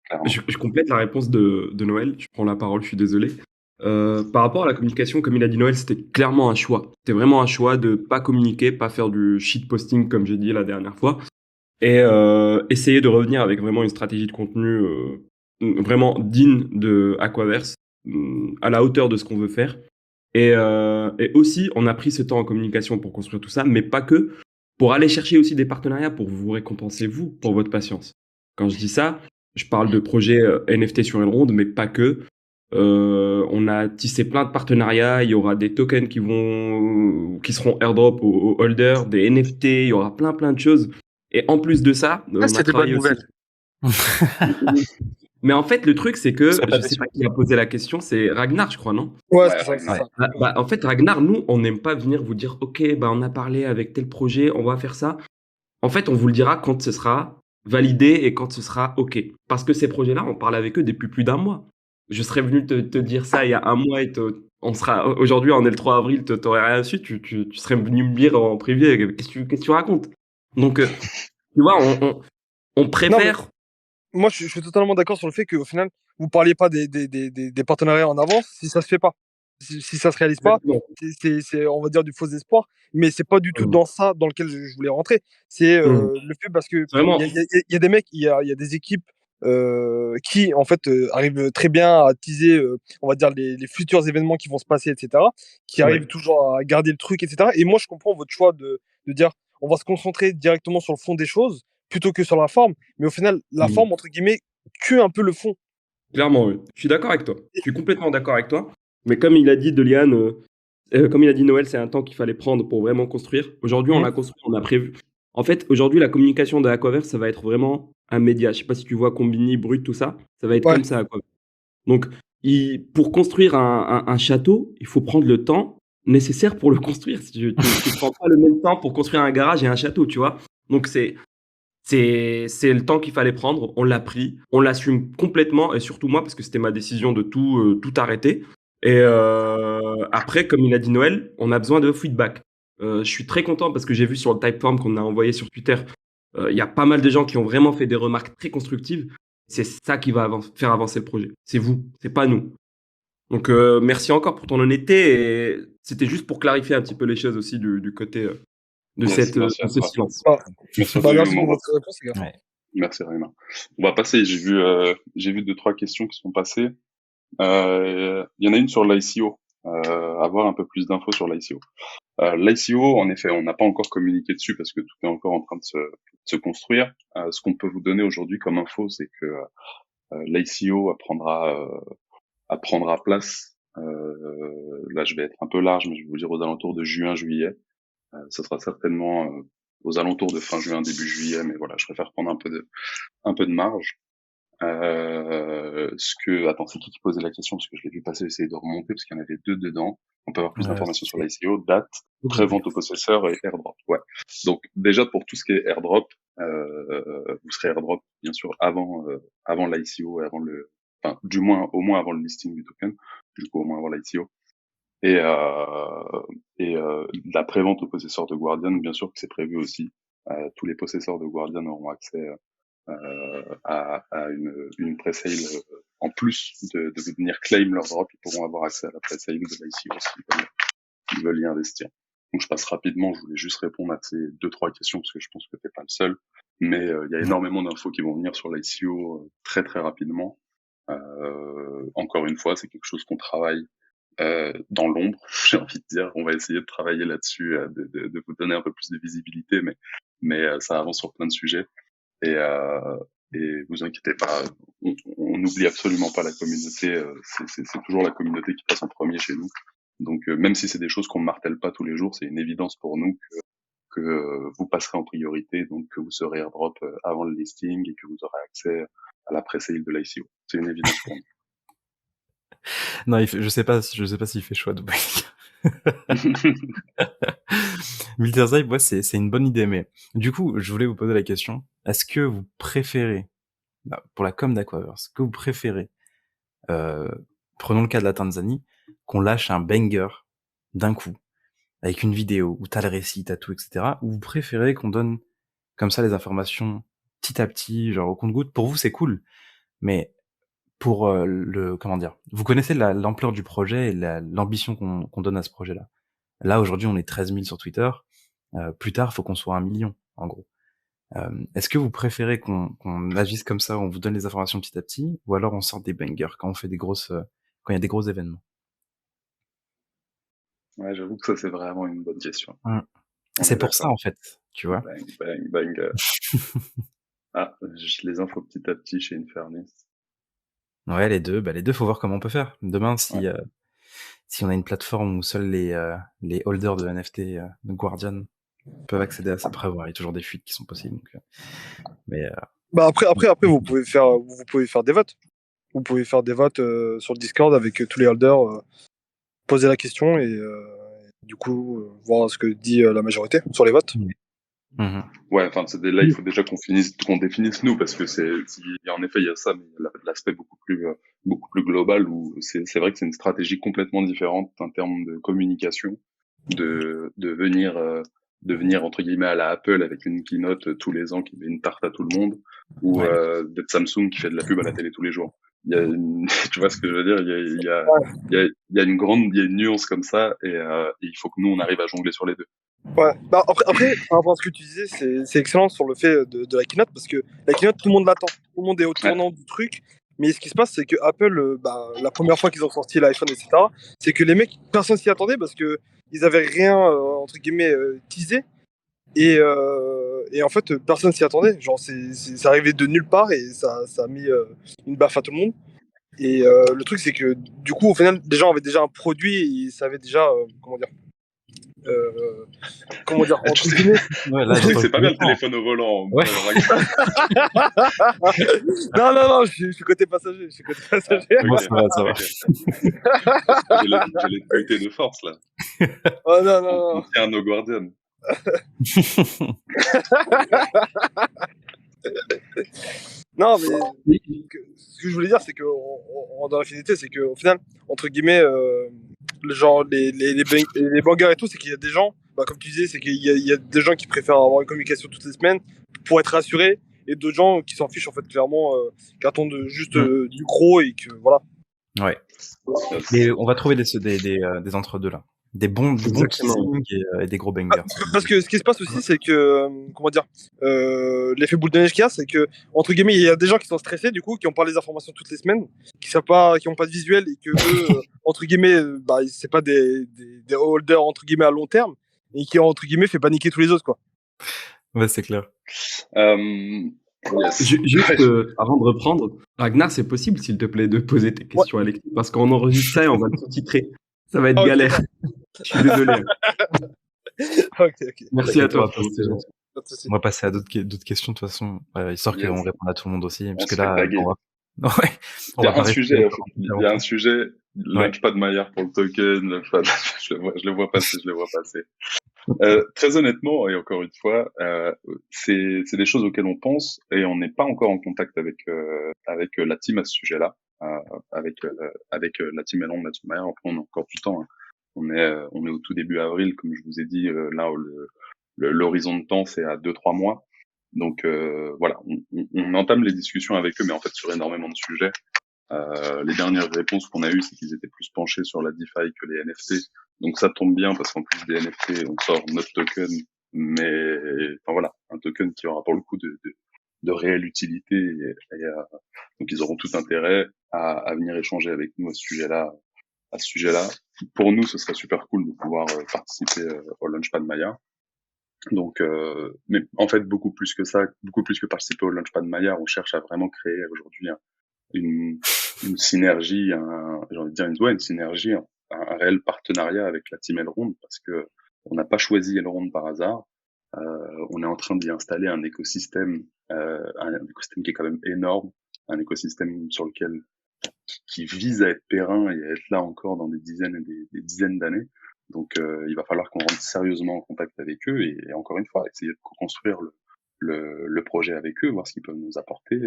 Clairement. je complète la réponse de Noël. Je prends la parole, je suis désolé. Par rapport à la communication, comme il a dit Noël, c'était clairement un choix. C'était vraiment un choix de pas communiquer, pas faire du shitposting comme j'ai dit la dernière fois, et essayer de revenir avec vraiment une stratégie de contenu vraiment digne de Aquaverse, à la hauteur de ce qu'on veut faire. Et aussi, on a pris ce temps en communication pour construire tout ça, mais pas que, pour aller chercher aussi des partenariats pour vous récompenser, vous, pour votre patience. Quand je dis ça, je parle de projets NFT sur Elrond, mais pas que. On a tissé plein de partenariats. Il y aura des tokens qui seront airdrop aux holders, des NFT. Il y aura plein de choses. Et en plus de ça, on a C'était bonne travaillé aussi. nouvelle. Mais en fait, le truc, c'est que serais pas je sais déçu. pas qui a posé la question. C'est Ragnar, je crois, non? Ouais, Ouais, c'est ça, c'est Ragnar. ça. En fait, Ragnar, nous, on n'aime pas venir vous dire, OK, on a parlé avec tel projet, on va faire ça. En fait, on vous le dira quand ce sera validé et quand ce sera OK. Parce que ces projets-là, on parle avec eux depuis plus d'un mois. Je serais venu te dire ça il y a un mois et aujourd'hui, on est le 3 avril, t'aurais rien su, tu serais venu me dire en privé, qu'est-ce que tu racontes? Donc, tu vois, on Non, mais préfère. moi, je suis totalement d'accord sur le fait qu'au final, vous parliez pas des partenariats en avance si ça se fait pas. Si ça se réalise pas, Exactement. c'est, on va dire, du faux espoir, mais c'est pas du tout dans ça dans lequel je voulais rentrer. C'est le fait parce que C'est vraiment. il y a des mecs, il y a des équipes qui, en fait, arrivent très bien à teaser, on va dire, les futurs événements qui vont se passer, etc., qui Ouais. arrivent toujours à garder le truc, etc. Et moi, je comprends votre choix de dire on va se concentrer directement sur le fond des choses plutôt que sur la forme, mais au final, la forme, entre guillemets, tue un peu le fond. Clairement, oui. Je suis d'accord avec toi. Je suis complètement d'accord avec toi. Mais comme il a dit Delian, comme il a dit Noël, c'est un temps qu'il fallait prendre pour vraiment construire. Aujourd'hui, on Mhm. a construit, on a prévu. En fait, aujourd'hui, la communication de Aquaverse, ça va être vraiment un média. Je sais pas si tu vois Combini, Brut, tout ça. Ça va être Ouais. comme ça, Aquaverse. Donc, pour construire un château, il faut prendre le temps nécessaire pour le construire. Tu prends pas le même temps pour construire un garage et un château, tu vois. Donc, c'est le temps qu'il fallait prendre. On l'a pris. On l'assume complètement. Et surtout moi, parce que c'était ma décision de tout arrêter. Et après, comme il a dit Noël, on a besoin de feedback. Je suis très content parce que j'ai vu sur le Typeform qu'on a envoyé sur Twitter, il y a pas mal de gens qui ont vraiment fait des remarques très constructives. C'est ça qui va faire avancer le projet. C'est vous, c'est pas nous. Donc merci encore pour ton honnêteté. Et c'était juste pour clarifier un petit peu les choses aussi du côté de Yes, merci à ce toi. silence. Merci à Bah, toi, merci pour Hugo. votre réponse, les gars. Ouais. Merci, Raina. On va passer, j'ai vu 2-3 questions qui sont passées. Il y en a une sur l'ICO, avoir un peu plus d'infos sur l'ICO. L'ICO, en effet, on n'a pas encore communiqué dessus parce que tout est encore en train de se construire. Ce qu'on peut vous donner aujourd'hui comme info, c'est que l'ICO prendra place. Là, je vais être un peu large, mais je vais vous dire aux alentours de juin-juillet. Ça sera certainement aux alentours de fin juin, début juillet, mais voilà, je préfère prendre un peu de marge. Attends, c'est qui posait la question parce que je l'ai vu passer, essayer de remonter parce qu'il y en avait 2 dedans. On peut avoir plus d'informations sur l'ICO, date, pré-vente au possesseur et airdrop. Ouais. Donc déjà pour tout ce qui est airdrop, vous serez airdrop bien sûr avant l'ICO et enfin au moins avant le listing du token, du coup au moins avant l'ICO. Et la pré-vente au possesseur de Guardian, bien sûr que c'est prévu aussi. Tous les possesseurs de Guardian auront accès à une pre-sale en plus de venir claim leur drop, ils pourront avoir accès à la pre-sale de l'ICO s'ils veulent y investir. Donc je passe rapidement, je voulais juste répondre à ces 2-3 questions parce que je pense que t'es pas le seul, mais il y a énormément d'infos qui vont venir sur l'ICO très très rapidement. Encore une fois, c'est quelque chose qu'on travaille dans l'ombre, j'ai envie de dire. On va essayer de travailler là-dessus, de vous donner un peu plus de visibilité, mais ça avance sur plein de sujets. Et vous inquiétez pas, on n'oublie absolument pas la communauté. C'est toujours la communauté qui passe en premier chez nous. Donc même si c'est des choses qu'on ne martèle pas tous les jours, c'est une évidence pour nous que vous passerez en priorité, donc que vous serez airdrop avant le listing et que vous aurez accès à la pré-sale de l'ICO. C'est une évidence pour nous. Non, je sais pas s'il fait choix de Militaire ouais, c'est une bonne idée, mais du coup, je voulais vous poser la question, est-ce que vous préférez, pour la com d'Aquaverse, est-ce que vous préférez, prenons le cas de la Tanzanie, qu'on lâche un banger d'un coup, avec une vidéo où t'as le récit, t'as tout, etc., ou vous préférez qu'on donne comme ça les informations petit à petit, genre au compte-gouttes? Pour vous, c'est cool, mais pour comment dire, vous connaissez l'ampleur du projet et l'ambition qu'on donne à ce projet-là. Là, aujourd'hui, on est 13 000 sur Twitter. Plus tard, faut qu'on soit 1 million, en gros. Est-ce que vous préférez qu'on agisse comme ça, on vous donne les informations petit à petit, ou alors on sort des bangers quand on fait quand il y a des gros événements? Ouais, j'avoue que ça c'est vraiment une bonne question. C'est pour ça, en fait, tu vois. Bang. Je les infos petit à petit chez Infernis. Ouais, les deux, faut voir comment on peut faire. Demain, si on a une plateforme où seuls les holders de NFT de Guardian peuvent accéder à ça, après, il y a toujours des fuites qui sont possibles. Donc, Bah après, vous pouvez faire des votes. Vous pouvez faire des votes sur le Discord avec tous les holders, poser la question et du coup voir ce que dit la majorité sur les votes. Ouais, enfin là il faut déjà qu'on définisse nous parce que en effet il y a ça, mais il y a l'aspect beaucoup plus global où c'est vrai que c'est une stratégie complètement différente en termes de communication, de venir entre guillemets à la Apple avec une keynote tous les ans qui met une tarte à tout le monde, ou d'être Samsung qui fait de la pub à la télé tous les jours. Il y a tu vois ce que je veux dire, il y a une nuance comme ça et il faut que nous on arrive à jongler sur les deux. Ouais. Bah après, par rapport à ce que tu disais, c'est excellent sur le fait de la keynote parce que la keynote, tout le monde l'attend. Tout le monde est au tournant du truc. Mais ce qui se passe, c'est que Apple, la première fois qu'ils ont sorti l'iPhone, etc., c'est que les mecs, personne s'y attendait parce que ils avaient rien, entre guillemets, teasé. Et en fait, personne s'y attendait. Genre, c'est arrivé de nulle part et ça a mis une baffe à tout le monde. Et le truc, c'est que du coup, au final, les gens avaient déjà un produit et ils savaient déjà, comment dire, Tu entre sais, guillemets. Ouais, là, tu sais que j'entends c'est le pas bien le téléphone. téléphone au volant. Ouais. Non, je suis côté passager. Moi, Ok, ça va, ça va. ok. Parce que j'allais te buter de force, là. Oh non, On tient à nos Guardians. Non, mais ce que je voulais dire, c'est que dans la finalité, c'est que au final, entre guillemets, genre les bangers et tout, c'est qu'il y a des gens, bah, comme tu disais, c'est qu'il y a des gens qui préfèrent avoir une communication toutes les semaines pour être rassurés, et d'autres gens qui s'en fichent en fait clairement, qui attendent juste du gros et que voilà. Ouais. Mais on va trouver des entre-deux là. Des bons Exactement. teasings et des gros bangers. Parce que ce qui se passe aussi, c'est que, comment dire, l'effet boule de neige qu'il y a, c'est que, entre guillemets, il y a des gens qui sont stressés, du coup, qui ont pas les informations toutes les semaines, qui ont pas de visuel et que eux, entre guillemets, bah, c'est pas des holders, entre guillemets, à long terme, et qui, entre guillemets, fait paniquer tous les autres, quoi. Ouais, c'est clair. Yes. Juste avant de reprendre, Ragnar, c'est possible, s'il te plaît, de poser tes questions à l'équipe parce qu'on enregistre ça et on va le sous-titrer. Ça va être Ok. galère. Je suis désolé. Ok. Merci à toi. Pas de souci. On va passer à d'autres questions de toute façon, histoire Yes. qu'on réponde à tout le monde aussi. Parce se que là, fait taguer. ouais, Il y a un sujet, Launchpad Maillard pour le token, Launchpad, je le vois passer. Très honnêtement, et encore une fois, c'est des choses auxquelles on pense et on n'est pas encore en contact avec la team à ce sujet-là, avec la team Elon, la team Maillard. Après, on a encore du temps, hein. On est au tout début avril, comme je vous ai dit, là où l'horizon de temps c'est à 2-3 mois. Donc voilà, on entame les discussions avec eux, mais en fait sur énormément de sujets. Les dernières réponses qu'on a eues, c'est qu'ils étaient plus penchés sur la DeFi que les NFT. Donc ça tombe bien parce qu'en plus des NFT, on sort notre token, mais enfin voilà, un token qui aura pour le coup de réelle utilité. Donc ils auront tout intérêt à venir échanger avec nous à ce sujet-là. Pour nous, ce serait super cool de pouvoir participer au Launchpad Maya. Donc, mais en fait, beaucoup plus que ça, beaucoup plus que participer au Launchpad Maya, on cherche à vraiment créer aujourd'hui une synergie, j'ai envie de dire une synergie, un réel partenariat avec la team Elrond, parce que on n'a pas choisi Elrond par hasard. On est en train d'y installer un écosystème qui est quand même énorme, un écosystème sur lequel qui vise à être périn et à être là encore dans des dizaines et des dizaines d'années. Donc, il va falloir qu'on rentre sérieusement en contact avec eux et encore une fois, essayer de co-construire le projet avec eux, voir ce qu'ils peuvent nous apporter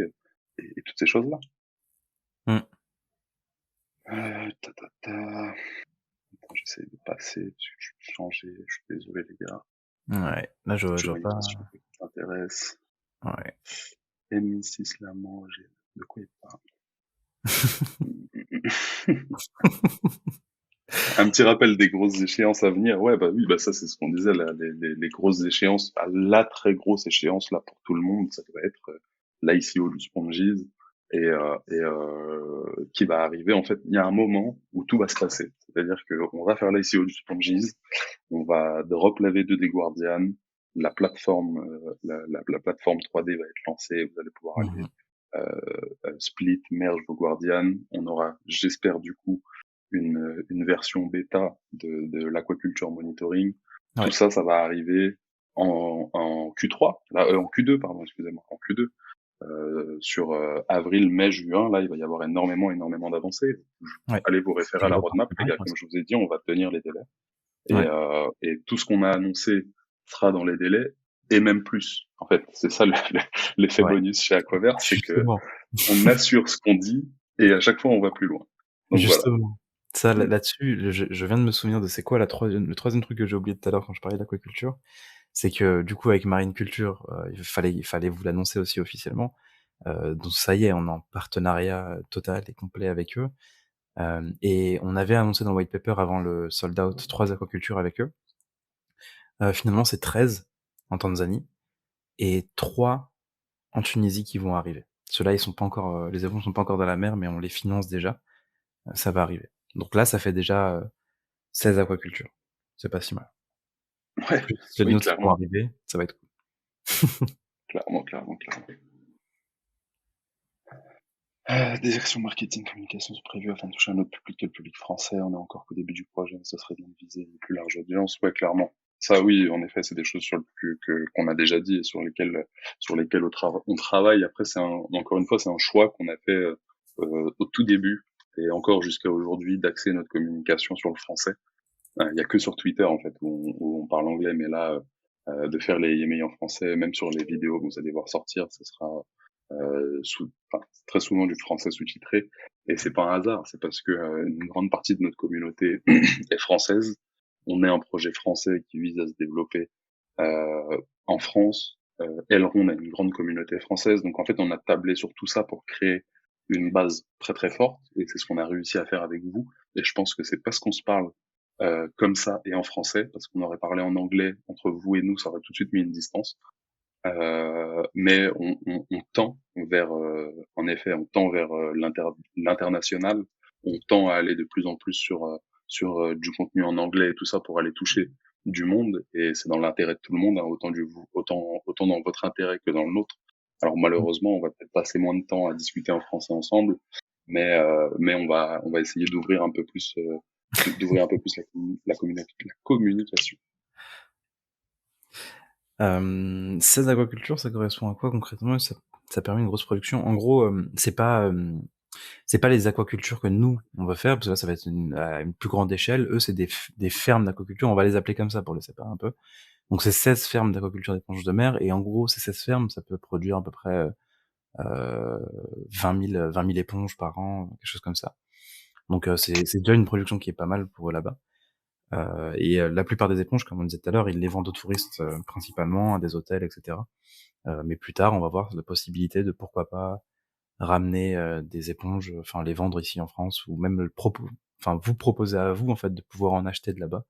et toutes ces choses-là. Attends, j'essaie de passer, parce que je suis changé, je suis désolé les gars. Ouais, là je vois pas. Question qui t'intéresse. Ouais. M6 Lamange, de quoi il parle? Un petit rappel des grosses échéances à venir. Ouais, bah oui, bah ça c'est ce qu'on disait là, les grosses échéances, la très grosse échéance là pour tout le monde, ça va être l'ICO du Sponges et qui va arriver. En fait, il y a un moment où tout va se passer. C'est-à-dire que on va faire l'ICO du Sponges, on va drop la V2 des Guardians, la plateforme la plateforme 3D va être lancée, vous allez pouvoir aller split, merge vos Guardians. On aura, j'espère du coup, une version bêta de l'aquaculture monitoring. Ouais. Tout ça, ça va arriver en Q3, en Q2, pardon, excusez-moi, en Q2. Sur avril, mai, juin, là, il va y avoir énormément d'avancées. Ouais. Allez vous référer à la roadmap, les gars, comme je vous ai dit, on va tenir les délais. Et tout ce qu'on a annoncé sera dans les délais, et même plus. En fait, c'est ça l'effet bonus chez Aquaverse, c'est que on assure ce qu'on dit, et à chaque fois, on va plus loin. Donc, justement. voilà. Ça, là-dessus, je viens de me souvenir de c'est quoi le troisième truc que j'ai oublié tout à l'heure quand je parlais d'aquaculture. C'est que, du coup, avec Marine Culture, il fallait vous l'annoncer aussi officiellement. Donc ça y est, on est en partenariat total et complet avec eux. Et on avait annoncé dans le white paper avant le sold out 3 aquacultures avec eux. Finalement, c'est 13 en Tanzanie et 3 en Tunisie qui vont arriver. Ceux-là, ils sont pas encore, les avions sont pas encore dans la mer, mais on les finance déjà. Ça va arriver. Donc là, ça fait déjà 16 aquacultures. C'est pas si mal. Ouais, c'est les nôtres qui vont arriver, ça va être cool. clairement. Des actions marketing, communication sont prévues afin de toucher un autre public que le public français. On est encore qu'au début du projet, mais ce serait bien de viser une plus large audience. Ouais, clairement. Ça, oui, en effet, c'est des choses qu'on a déjà dit et sur lesquelles on travaille. Après, encore une fois, c'est un choix qu'on a fait au tout début et encore jusqu'à aujourd'hui d'axer notre communication sur le français. Il y a que sur Twitter en fait où on parle anglais, mais là, de faire les emails en français, même sur les vidéos que vous allez voir sortir, ce sera très souvent du français sous-titré. Et c'est pas un hasard, c'est parce que une grande partie de notre communauté est française. On est un projet français qui vise à se développer en France. Elrond a une grande communauté française, donc en fait on a tablé sur tout ça pour créer une base très très forte, et c'est ce qu'on a réussi à faire avec vous. Et je pense que c'est parce qu'on se parle comme ça et en français, parce qu'on aurait parlé en anglais entre vous et nous, ça aurait tout de suite mis une distance. Mais on tend vers, en effet, on tend vers l'international. On tend à aller de plus en plus sur du contenu en anglais et tout ça pour aller toucher du monde. Et c'est dans l'intérêt de tout le monde, hein, autant dans votre intérêt que dans le nôtre. Alors malheureusement, on va peut-être passer moins de temps à discuter en français ensemble, mais on va essayer d'ouvrir un peu plus la communication. 16 aquaculture, ça correspond à quoi concrètement? Ça permet une grosse production. En gros, c'est pas les aquacultures que nous on va faire, parce que là ça va être à une plus grande échelle. Eux, c'est des fermes d'aquaculture, on va les appeler comme ça pour les séparer un peu. Donc c'est 16 fermes d'aquaculture d'éponges de mer, et en gros ces 16 fermes, ça peut produire à peu près 20 000 éponges par an, quelque chose comme ça. Donc c'est déjà une production qui est pas mal pour eux là-bas. Et la plupart des éponges, comme on disait tout à l'heure, ils les vendent aux touristes principalement, à des hôtels, etc. Mais plus tard, on va voir la possibilité de, pourquoi pas, ramener des éponges, enfin les vendre ici en France, ou même vous proposer à vous en fait de pouvoir en acheter de là-bas,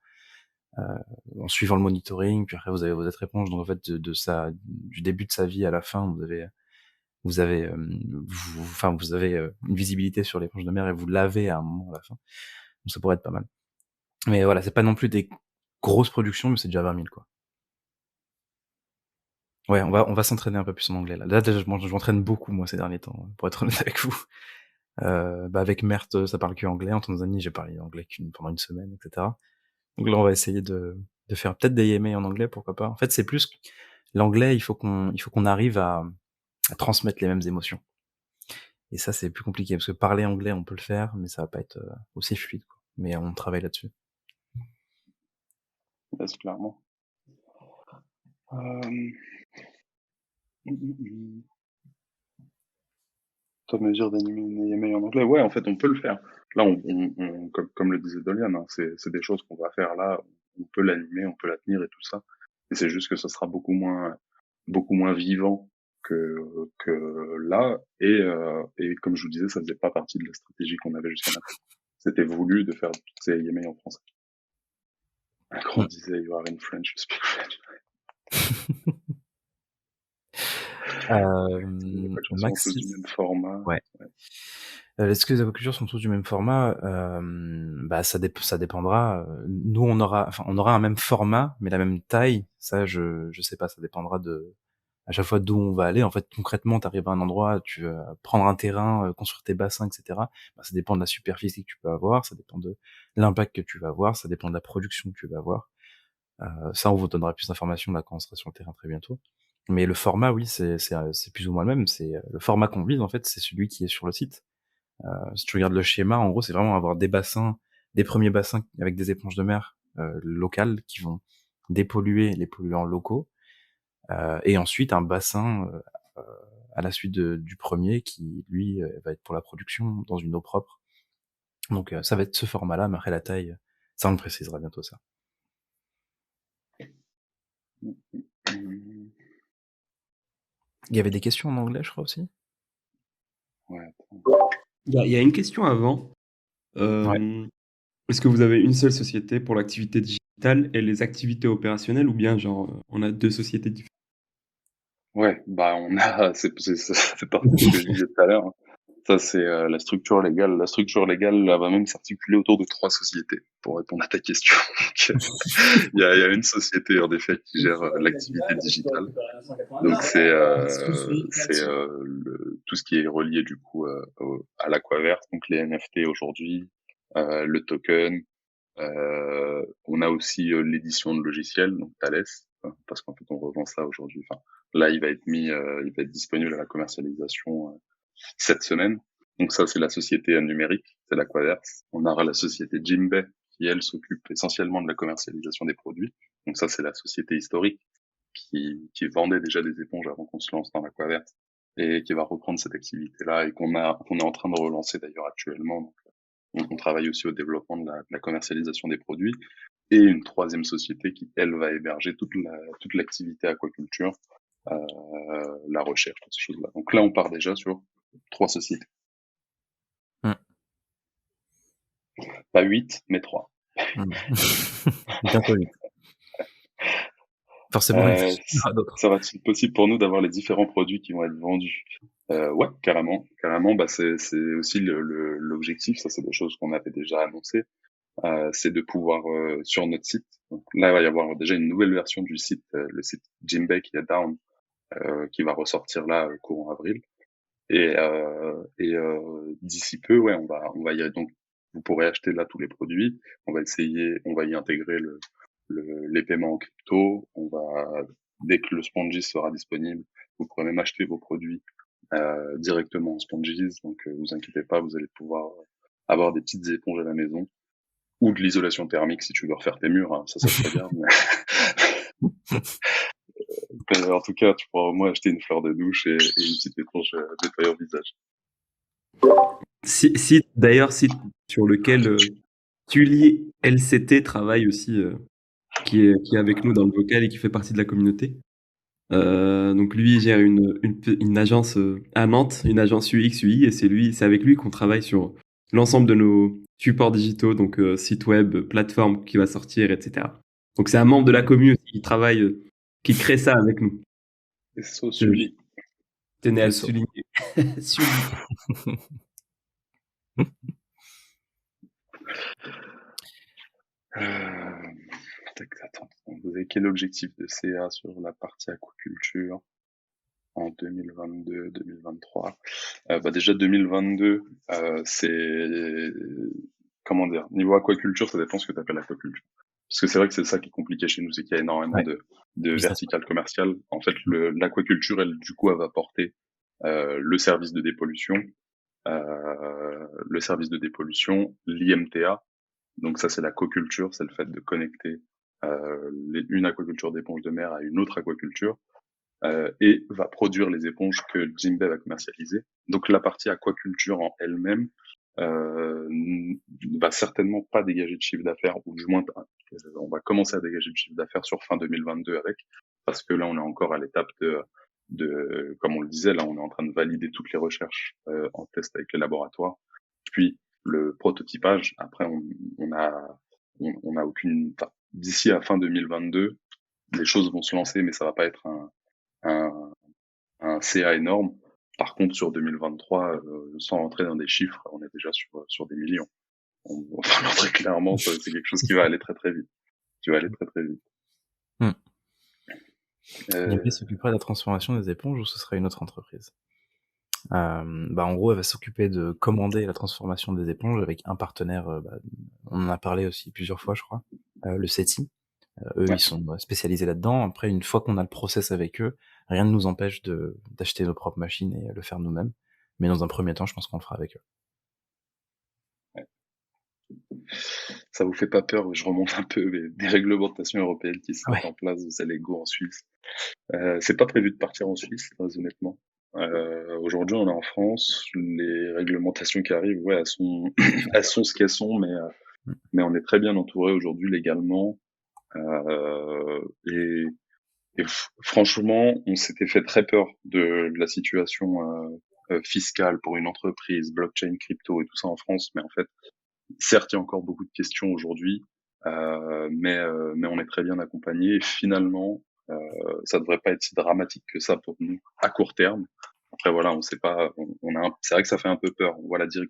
en suivant le monitoring. Puis après vous avez vos autres éponges, donc en fait du début de sa vie à la fin, vous avez une visibilité sur l'éponge de mer, et vous l'avez à un moment à la fin. Donc ça pourrait être pas mal. Mais voilà, c'est pas non plus des grosses productions, mais c'est déjà 20 000 quoi. Ouais, on va s'entraîner un peu plus en anglais là. Là déjà, je m'entraîne beaucoup moi ces derniers temps, pour être honnête avec vous. Avec Mert, ça parle que anglais. En Tanzanie, j'ai parlé anglais pendant une semaine, etc. Donc là, on va essayer de faire peut-être des emails en anglais, pourquoi pas. En fait, c'est plus l'anglais, il faut qu'on arrive à transmettre les mêmes émotions. Et ça, c'est plus compliqué, parce que parler anglais, on peut le faire, mais ça va pas être aussi fluide, quoi. Mais on travaille là-dessus. Yes, clairement. Toi, mesure d'animer une email en anglais, ouais, en fait, on peut le faire. Là, comme le disait Dolian, hein, c'est des choses qu'on va faire là. On peut l'animer, on peut la tenir et tout ça. Et c'est juste que ce sera beaucoup moins vivant que là. Et comme je vous disais, ça faisait pas partie de la stratégie qu'on avait jusqu'à maintenant. C'était voulu de faire toutes ces emails en français. Quand on disait you are in French, you speak French. Maxis, tous du même format. Ouais. Est-ce que les aquacultures sont tous du même format? Ça dépendra. Nous, on aura un même format, mais la même taille. Ça, je sais pas. Ça dépendra à chaque fois d'où on va aller. En fait, concrètement, t'arrives à un endroit, tu vas prendre un terrain, construire tes bassins, etc. Ça dépend de la superficie que tu peux avoir, ça dépend de l'impact que tu vas avoir, ça dépend de la production que tu vas avoir. Ça, on vous donnera plus d'informations là quand on sera sur le terrain très bientôt. Mais le format, oui, c'est plus ou moins le même. C'est le format qu'on vise, en fait, c'est celui qui est sur le site. Si tu regardes le schéma, en gros, c'est vraiment avoir des premiers bassins avec des éponges de mer locales qui vont dépolluer les polluants locaux, et ensuite un bassin à la suite du premier qui, lui, va être pour la production dans une eau propre. Donc ça va être ce format-là, mais après la taille, ça on le précisera bientôt, ça. Il y avait des questions en anglais, je crois, aussi. Ouais. Il y a une question avant. Est-ce que vous avez une seule société pour l'activité digitale et les activités opérationnelles, ou bien genre on a deux sociétés différentes? Ouais, on a, c'est parti de ce que je disais tout à l'heure. Ça, c'est la structure légale. La structure légale, elle va même s'articuler autour de 3 sociétés, pour répondre à ta question. Il y a une société, en effet, qui gère l'activité digitale. Donc, c'est tout ce qui est relié, du coup, à l'Aquaverse, donc les NFT aujourd'hui, le token. On a aussi l'édition de logiciels, donc Thales, parce qu'en fait, on revend ça aujourd'hui. Enfin, là, il va être disponible à la commercialisation cette semaine. Donc ça, c'est la société numérique, c'est l'Aquaverse. On aura la société Jimbei, qui, elle, s'occupe essentiellement de la commercialisation des produits. Donc ça, c'est la société historique qui vendait déjà des éponges avant qu'on se lance dans l'Aquaverse et qui va reprendre cette activité-là et qu'on est en train de relancer d'ailleurs actuellement. Donc, on travaille aussi au développement de la commercialisation des produits. Et une troisième société qui, elle, va héberger toute l'activité aquaculture, la recherche, toutes ces choses-là. Donc là, on part déjà sur 3 sociétés. Pas 8, mais 3. Bientôt 8. Forcément, il y en aura d'autres. Ça va être possible pour nous d'avoir les différents produits qui vont être vendus. Ouais, carrément. Bah c'est aussi l'objectif. Ça, c'est des choses qu'on avait déjà annoncées. C'est de pouvoir sur notre site. Donc là, il va y avoir déjà une nouvelle version du site, le site Jimbei qui est down, qui va ressortir là courant avril. Et d'ici peu, ouais, on va y aller. Donc, vous pourrez acheter là tous les produits. On va y intégrer les paiements en crypto. Dès que le Sponges sera disponible, vous pourrez même acheter vos produits directement en Sponges. Donc, vous inquiétez pas, vous allez pouvoir avoir des petites éponges à la maison ou de l'isolation thermique si tu veux refaire tes murs. Hein, ça serait bien. En tout cas, tu pourras au moins acheter une fleur de douche et une petite éponge nettoyant visage. Site sur lequel Tully LCT travaille aussi, qui est avec nous dans le vocal et qui fait partie de la communauté. Donc lui il gère une agence à Nantes, une agence UX UI, et c'est avec lui qu'on travaille sur l'ensemble de nos supports digitaux, donc site web, plateforme qui va sortir, etc. Donc c'est un membre de la commune aussi qui travaille, qui crée ça avec nous. Et Sully. Tenez à le souligner. Attends, vous avez quel objectif de CA sur la partie aquaculture en 2022-2023? Déjà 2022, c'est comment dire, niveau aquaculture, ça dépend ce que tu appelles aquaculture. Parce que c'est vrai que c'est ça qui est compliqué chez nous, c'est qu'il y a énormément de verticales commerciales. En fait, l'aquaculture, elle, du coup, elle va porter le service de dépollution, l'IMTA. Donc ça, c'est l'aquaculture, c'est le fait de connecter une aquaculture d'éponges de mer à une autre aquaculture, et va produire les éponges que Jimbei va commercialiser. Donc la partie aquaculture en elle-même va certainement pas dégager de chiffre d'affaires, ou du moins on va commencer à dégager de chiffre d'affaires sur fin 2022 avec, parce que là on est encore à l'étape de comme on le disait, là on est en train de valider toutes les recherches en test avec les laboratoires, puis le prototypage. Après on a aucune, d'ici à fin 2022 les choses vont se lancer, mais ça va pas être un CA énorme. Par contre, sur 2023, sans rentrer dans des chiffres, on est déjà sur des millions. Enfin, très clairement, c'est quelque chose qui va aller très très vite. Jimbei s'occuperait de la transformation des éponges, ou ce serait une autre entreprise? En gros, elle va s'occuper de commander la transformation des éponges avec un partenaire, on en a parlé aussi plusieurs fois, je crois, le CETI. Eux, ils sont spécialisés là-dedans. Après, une fois qu'on a le process avec eux, rien ne nous empêche d'acheter nos propres machines et le faire nous-mêmes. Mais dans un premier temps, je pense qu'on le fera avec eux. Ouais. Ça vous fait pas peur? Je remonte un peu, mais des réglementations européennes qui se mettent en place, vous allez go en Suisse. C'est pas prévu de partir en Suisse, très honnêtement. Aujourd'hui, on est en France. Les réglementations qui arrivent, elles sont ce qu'elles sont, mais on est très bien entouré aujourd'hui légalement. Et franchement, on s'était fait très peur de la situation fiscale pour une entreprise, blockchain, crypto et tout ça en France. Mais en fait, certes, il y a encore beaucoup de questions aujourd'hui, mais on est très bien accompagné. Et finalement, ça devrait pas être si dramatique que ça pour nous à court terme. Après voilà, on sait pas, c'est vrai que ça fait un peu peur.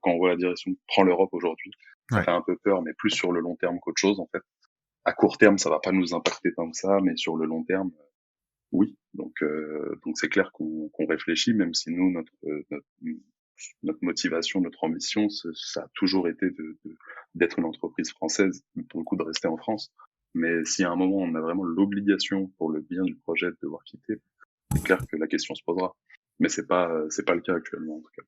Quand on voit la direction que prend l'Europe aujourd'hui, ça Ouais. fait un peu peur, mais plus sur le long terme qu'autre chose en fait. À court terme, ça va pas nous impacter tant que ça, mais sur le long terme, oui. Donc c'est clair qu'on réfléchit, même si nous notre motivation, notre ambition, ça a toujours été d'être une entreprise française, pour le coup de rester en France. Mais si à un moment on a vraiment l'obligation pour le bien du projet de devoir quitter, c'est clair que la question se posera. Mais c'est pas le cas actuellement en tout cas.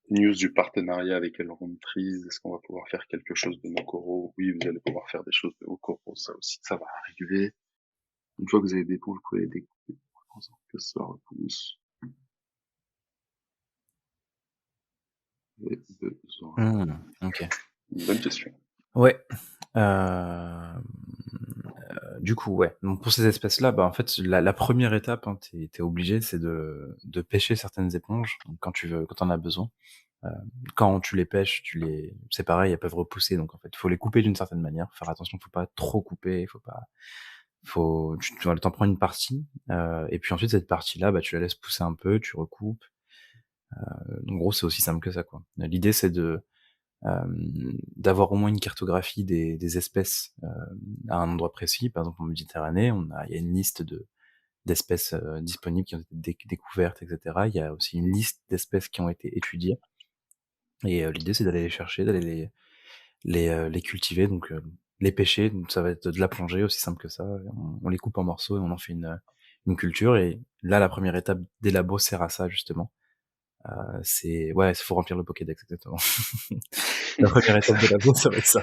News du partenariat avec Elrond-Prise. Est-ce qu'on va pouvoir faire quelque chose de nos coraux? Oui, vous allez pouvoir faire des choses de vos coraux. Ça aussi, ça va arriver. Une fois que vous avez des ponts, vous pouvez les découper que ça repousse. Ok. Une bonne question. Ouais. Du coup, ouais. Donc pour ces espèces-là, bah en fait, la première étape, hein, t'es obligé, c'est de pêcher certaines éponges donc quand t'en as besoin. Quand tu les pêches, c'est pareil, elles peuvent repousser, donc en fait, faut les couper d'une certaine manière. Faire attention, faut pas trop couper, tu t'en prends une partie, et puis ensuite cette partie-là, bah tu la laisses pousser un peu, tu recoupes. En gros, c'est aussi simple que ça, quoi. L'idée, c'est d'avoir au moins une cartographie des espèces à un endroit précis. Par exemple, en Méditerranée, il y a une liste d'espèces disponibles qui ont été découvertes, etc. Il y a aussi une liste d'espèces qui ont été étudiées. Et l'idée, c'est d'aller les chercher, d'aller les cultiver, donc les pêcher. Donc ça va être de la plongée, aussi simple que ça. On les coupe en morceaux et on en fait une culture. Et là, la première étape des labos sert à ça, justement. Faut remplir le Pokédex, exactement. La première étape des labos, ça va être ça.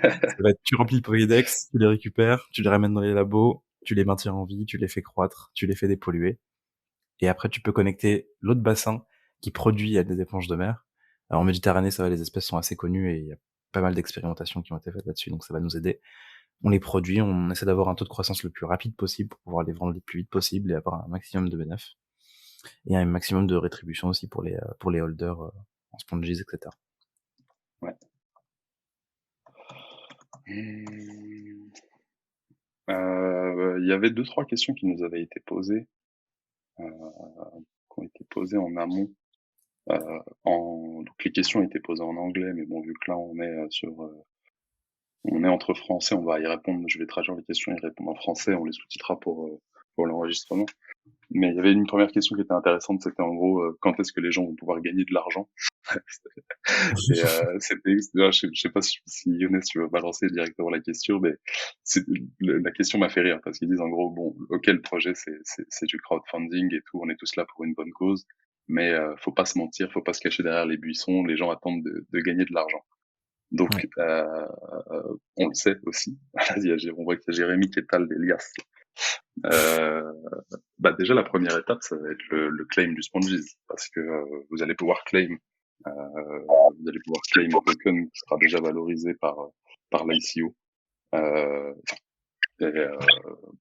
Ça va être, tu remplis le Pokédex, tu les récupères, tu les ramènes dans les labos, tu les maintiens en vie, tu les fais croître, tu les fais dépolluer. Et après, tu peux connecter l'autre bassin qui produit des éponges de mer. Alors, en Méditerranée, ça va, les espèces sont assez connues et il y a pas mal d'expérimentations qui ont été faites là-dessus, donc ça va nous aider. On les produit, on essaie d'avoir un taux de croissance le plus rapide possible pour pouvoir les vendre le plus vite possible et avoir un maximum de bénéfices. Et un maximum de rétribution aussi pour les holders en sponges, etc. Ouais. Il y avait 2-3 questions qui nous avaient été posées, qui ont été posées en amont. Donc les questions étaient posées en anglais, mais bon, vu que là on est entre français, on va y répondre. Je vais traduire les questions et répondre en français. On les sous-titrera pour l'enregistrement. Mais il y avait une première question qui était intéressante, c'était en gros quand est-ce que les gens vont pouvoir gagner de l'argent. Et je sais pas si Younes tu veux balancer directement la question, mais la question m'a fait rire parce qu'ils disent en gros bon, ok, le projet c'est du crowdfunding et tout, on est tous là pour une bonne cause, mais faut pas se mentir, faut pas se cacher derrière les buissons, les gens attendent de gagner de l'argent. Donc on le sait aussi. On voit qu'il y a Jérémy qui étale des liasses. Déjà la première étape, ça va être le claim du Sponges, parce que vous allez pouvoir claim un token qui sera déjà valorisé par l'ICO.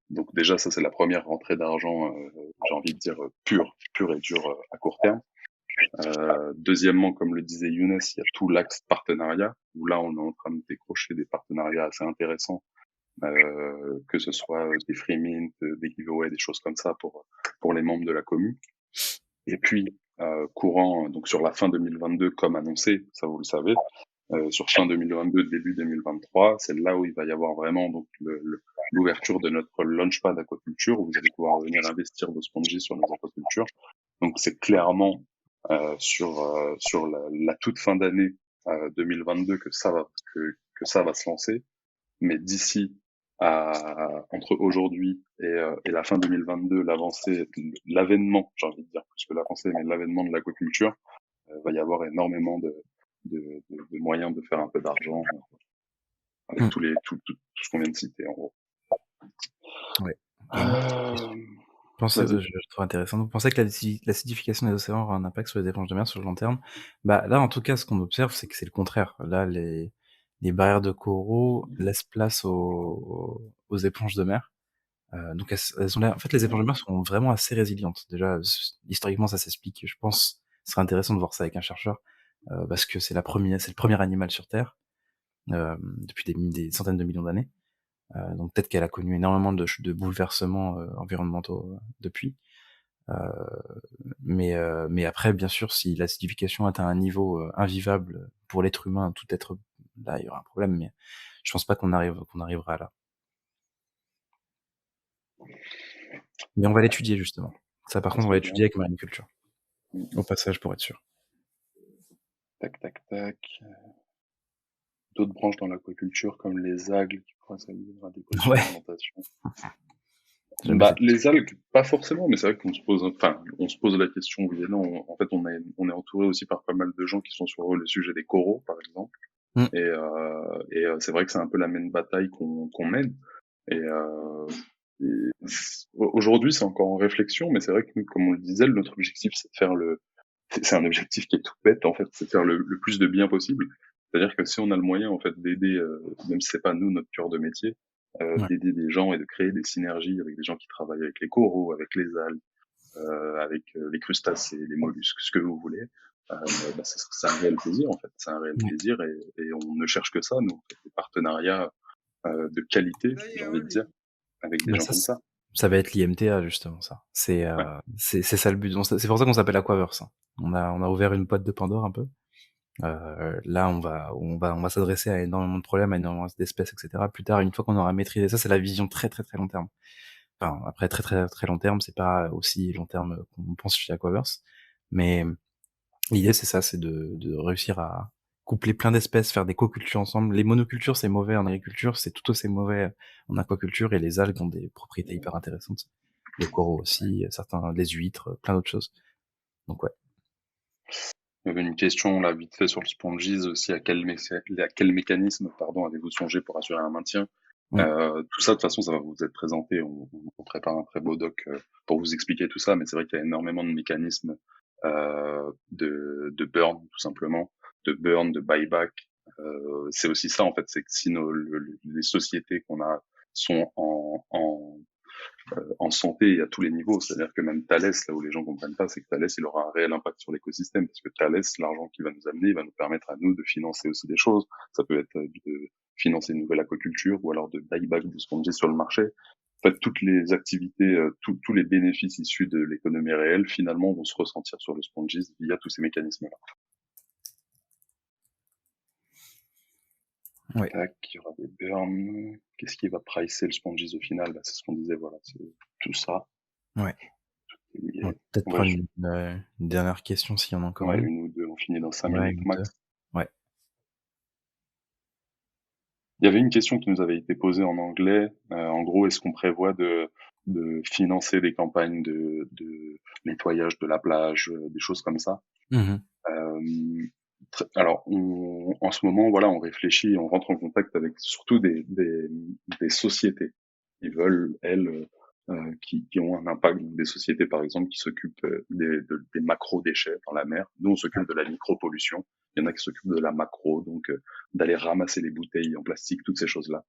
Donc déjà ça c'est la première rentrée d'argent, j'ai envie de dire pure et dure à court terme. Deuxièmement, comme le disait Younes, il y a tout l'axe partenariat, où là on est en train de décrocher des partenariats assez intéressants, que ce soit des free mint, des giveaways, des choses comme ça pour les membres de la commune. Et puis donc sur la fin 2022, comme annoncé, ça vous le savez, sur fin 2022, début 2023, c'est là où il va y avoir vraiment donc l'ouverture de notre launchpad aquaculture, où vous allez pouvoir venir investir vos sponges sur nos aquacultures. Donc c'est clairement sur la toute fin d'année 2022 que ça va se lancer. Mais d'ici entre aujourd'hui et la fin 2022, l'avènement, j'ai envie de dire plus que l'avancée, mais l'avènement de l'aquaculture, va y avoir énormément de moyens de faire un peu d'argent avec tout ce qu'on vient de citer en gros. Ouais. Je trouve intéressant. Vous pensez que l'acidification des océans aura un impact sur les éponges de mer sur le long terme? Là, en tout cas, ce qu'on observe, c'est que c'est le contraire. Là, les barrières de coraux laissent place aux éponges de mer. Donc elles ont l'air. En fait, les éponges de mer sont vraiment assez résilientes. Déjà, historiquement, ça s'explique. Je pense, ce serait intéressant de voir ça avec un chercheur, parce que c'est le premier animal sur Terre depuis des centaines de millions d'années. Donc peut-être qu'elle a connu énormément de bouleversements environnementaux depuis. Mais après, bien sûr, si l'acidification atteint un niveau invivable pour l'être humain, tout être, là, il y aura un problème. Mais je pense pas qu'on arrivera là. Mais on va l'étudier justement. Ça, par contre, on va l'étudier avec Marine Culture. Au passage, pour être sûr. Tac, tac, tac. D'autres branches dans l'aquaculture, comme les algues, qui pourraient s'allier à des positions d'alimentation. Les algues, pas forcément, mais c'est vrai qu'on se pose, on se pose la question, oui et non. En fait, on est entouré aussi par pas mal de gens qui sont sur le sujet des coraux, par exemple. Et c'est vrai que c'est un peu la même bataille qu'on mène. Et aujourd'hui, c'est encore en réflexion, mais c'est vrai que nous, comme on le disait, notre objectif, c'est de faire c'est un objectif qui est tout bête, en fait, c'est de faire le plus de bien possible. C'est-à-dire que si on a le moyen, en fait, d'aider, même si c'est pas nous, notre cœur de métier, d'aider des gens et de créer des synergies avec des gens qui travaillent avec les coraux, avec les algues, avec les crustacés, les mollusques, ce que vous voulez, c'est un réel plaisir, en fait. C'est un réel plaisir et on ne cherche que ça, nous, en fait, des partenariats de qualité, j'ai envie de dire, avec des gens comme ça. Ça va être l'IMTA, justement, ça. C'est ça le but. C'est pour ça qu'on s'appelle Aquaverse. On a ouvert une boîte de Pandore un peu. Là, on va s'adresser à énormément de problèmes, à énormément d'espèces, etc. Plus tard, une fois qu'on aura maîtrisé ça, c'est la vision très très très long terme. Enfin, après très très très long terme, c'est pas aussi long terme qu'on pense chez Aquaverse, mais l'idée c'est ça, c'est de réussir à coupler plein d'espèces, faire des co-cultures ensemble. Les monocultures, c'est mauvais en agriculture, c'est tout aussi mauvais en aquaculture, et les algues ont des propriétés hyper intéressantes. Les coraux aussi, certains, les huîtres, plein d'autres choses. Donc ouais. Il y avait une question là vite fait sur le Spongies aussi, à quel mécanisme avez-vous songé pour assurer un maintien? Tout ça de toute façon ça va vous être présenté, on prépare un très beau doc pour vous expliquer tout ça, mais c'est vrai qu'il y a énormément de mécanismes de burn tout simplement, de burn, de buyback. C'est aussi ça en fait, c'est que si les sociétés qu'on a sont en santé et à tous les niveaux. C'est-à-dire que même Thales, là où les gens comprennent pas, c'est que Thales, il aura un réel impact sur l'écosystème, parce que Thales, l'argent qu'il va nous amener, il va nous permettre à nous de financer aussi des choses. Ça peut être de financer une nouvelle aquaculture, ou alors de buyback de Spongies sur le marché. En fait, toutes les activités, tous les bénéfices issus de l'économie réelle, finalement, vont se ressentir sur le Spongies via tous ces mécanismes-là. Ouais. Tac, il y aura des burns. Qu'est-ce qui va pricer le Spongies au final? C'est ce qu'on disait, voilà, c'est tout ça. Ouais. On va peut-être prendre une dernière question s'il y en a encore une. Une ou deux, on finit dans 5 minutes max. Ouais. Il y avait une question qui nous avait été posée en anglais. En gros, est-ce qu'on prévoit de financer des campagnes de nettoyage de la plage, des choses comme ça? Alors, en ce moment, voilà, on réfléchit, on rentre en contact avec surtout des sociétés qui veulent, elles, qui ont un impact, des sociétés par exemple qui s'occupent des macro-déchets dans la mer. Nous, on s'occupe de la micro-pollution. Il y en a qui s'occupent de la macro, donc d'aller ramasser les bouteilles en plastique, toutes ces choses-là.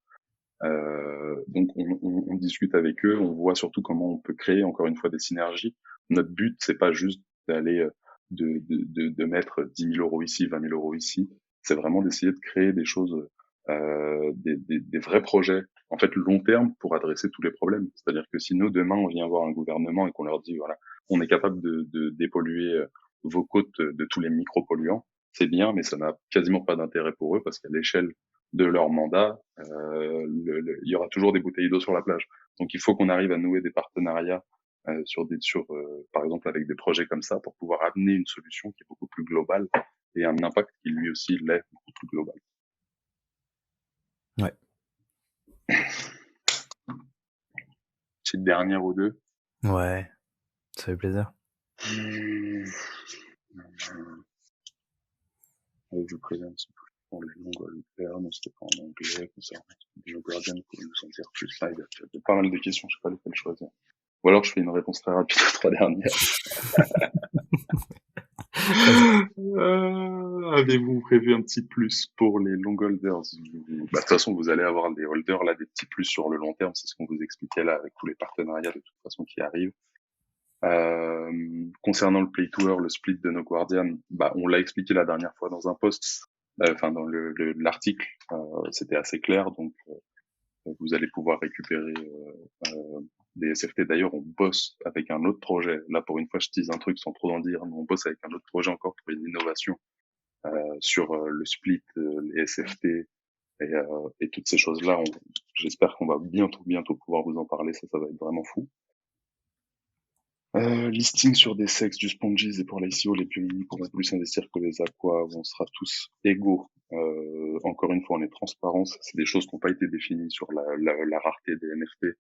Donc on discute avec eux, on voit surtout comment on peut créer encore une fois des synergies. Notre but, c'est pas juste d'aller de mettre 10 000 euros ici, 20 000 euros ici. C'est vraiment d'essayer de créer des choses, des vrais projets, en fait, long terme pour adresser tous les problèmes. C'est-à-dire que si nous, demain, on vient voir un gouvernement et qu'on leur dit, voilà, on est capable de dépolluer vos côtes de tous les micro-polluants, c'est bien, mais ça n'a quasiment pas d'intérêt pour eux parce qu'à l'échelle de leur mandat, il y aura toujours des bouteilles d'eau sur la plage. Donc, il faut qu'on arrive à nouer des partenariats par exemple avec des projets comme ça pour pouvoir amener une solution qui est beaucoup plus globale et un impact qui lui aussi l'est beaucoup plus global. Ouais. Petite dernière ou deux. Ouais, ça fait plaisir. Je présente pour les Longolpères, non c'était pas en anglais, concernant les Guardian, vous pouvez nous en dire plus. Là, il y a pas mal de questions, je sais pas lesquelles choisir. Ou alors je fais une réponse très rapide aux 3 dernières. Avez-vous prévu un petit plus pour les long holders? De toute façon, vous allez avoir des holders là, des petits plus sur le long terme, c'est ce qu'on vous expliquait là avec tous les partenariats de toute façon qui arrivent. Concernant le play to earn, le split de nos Guardians, on l'a expliqué la dernière fois dans un post, dans l'article, c'était assez clair, donc Vous allez pouvoir récupérer des SFT. D'ailleurs, on bosse avec un autre projet. Là, pour une fois, je tease un truc sans trop en dire, mais on bosse avec un autre projet encore pour une innovation sur le split, les SFT et toutes ces choses-là. J'espère qu'on va bientôt pouvoir vous en parler. Ça va être vraiment fou. Listing sur des sexes du Sponges et pour l'ICO, les pionniers pourront plus investir que les aquas, où on sera tous égaux. Encore une fois, on est transparent. C'est des choses qui n'ont pas été définies sur la rareté des NFT,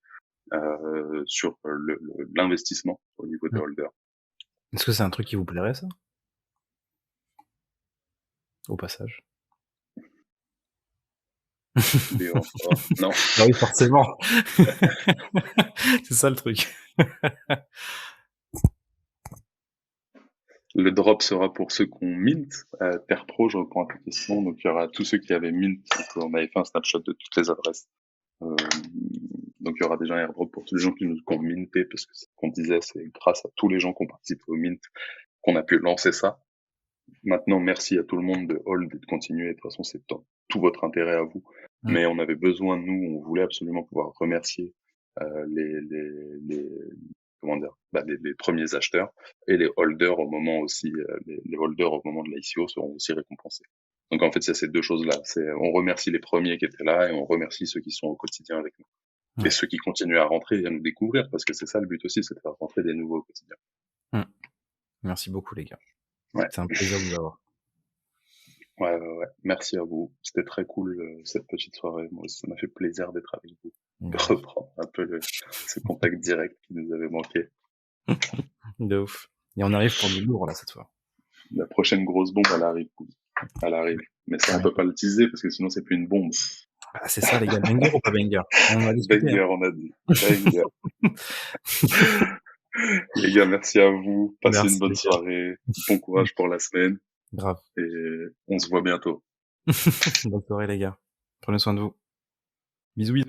sur l'investissement au niveau des holders. Est-ce que c'est un truc qui vous plairait, ça? Au passage. Non. Ah oui, forcément. C'est ça le truc. Le drop sera pour ceux qui ont mint. Terre Pro, je reprends ta question. Donc, il y aura tous ceux qui avaient mint. Donc, on avait fait un snapshot de toutes les adresses. Donc, il y aura déjà un airdrop pour tous les gens qui ont minté, parce que ce qu'on disait, c'est grâce à tous les gens qui ont participé au mint qu'on a pu lancer ça. Maintenant, merci à tout le monde de hold et de continuer. De toute façon, c'est dans tout votre intérêt à vous. Mais on avait besoin, nous, on voulait absolument pouvoir remercier les premiers acheteurs, et les holders au moment aussi, les holders au moment de l'ICO seront aussi récompensés. Donc en fait, c'est ces deux choses-là. On remercie les premiers qui étaient là et on remercie ceux qui sont au quotidien avec nous. Et ceux qui continuent à rentrer et à nous découvrir, parce que c'est ça le but aussi, c'est de faire rentrer des nouveaux au quotidien. Merci beaucoup, les gars. Ouais. C'est un plaisir de vous avoir. Ouais. Merci à vous. C'était très cool, cette petite soirée. Moi, ça m'a fait plaisir d'être avec vous. De reprendre un peu ce contact direct qui nous avait manqué. De ouf. Et on arrive pour du lourd, là, cette fois. La prochaine grosse bombe, elle arrive. Elle arrive. Mais ça, on peut pas le teaser parce que sinon, c'est plus une bombe. Ah, c'est ça, les gars. Banger ou pas banger? On va discuter. Banger, on a dit. Banger. Les gars, merci à vous. Passez une bonne soirée. Bon courage pour la semaine. Grave. Et on se voit bientôt. Bonne soirée, les gars. Prenez soin de vous. Bisous.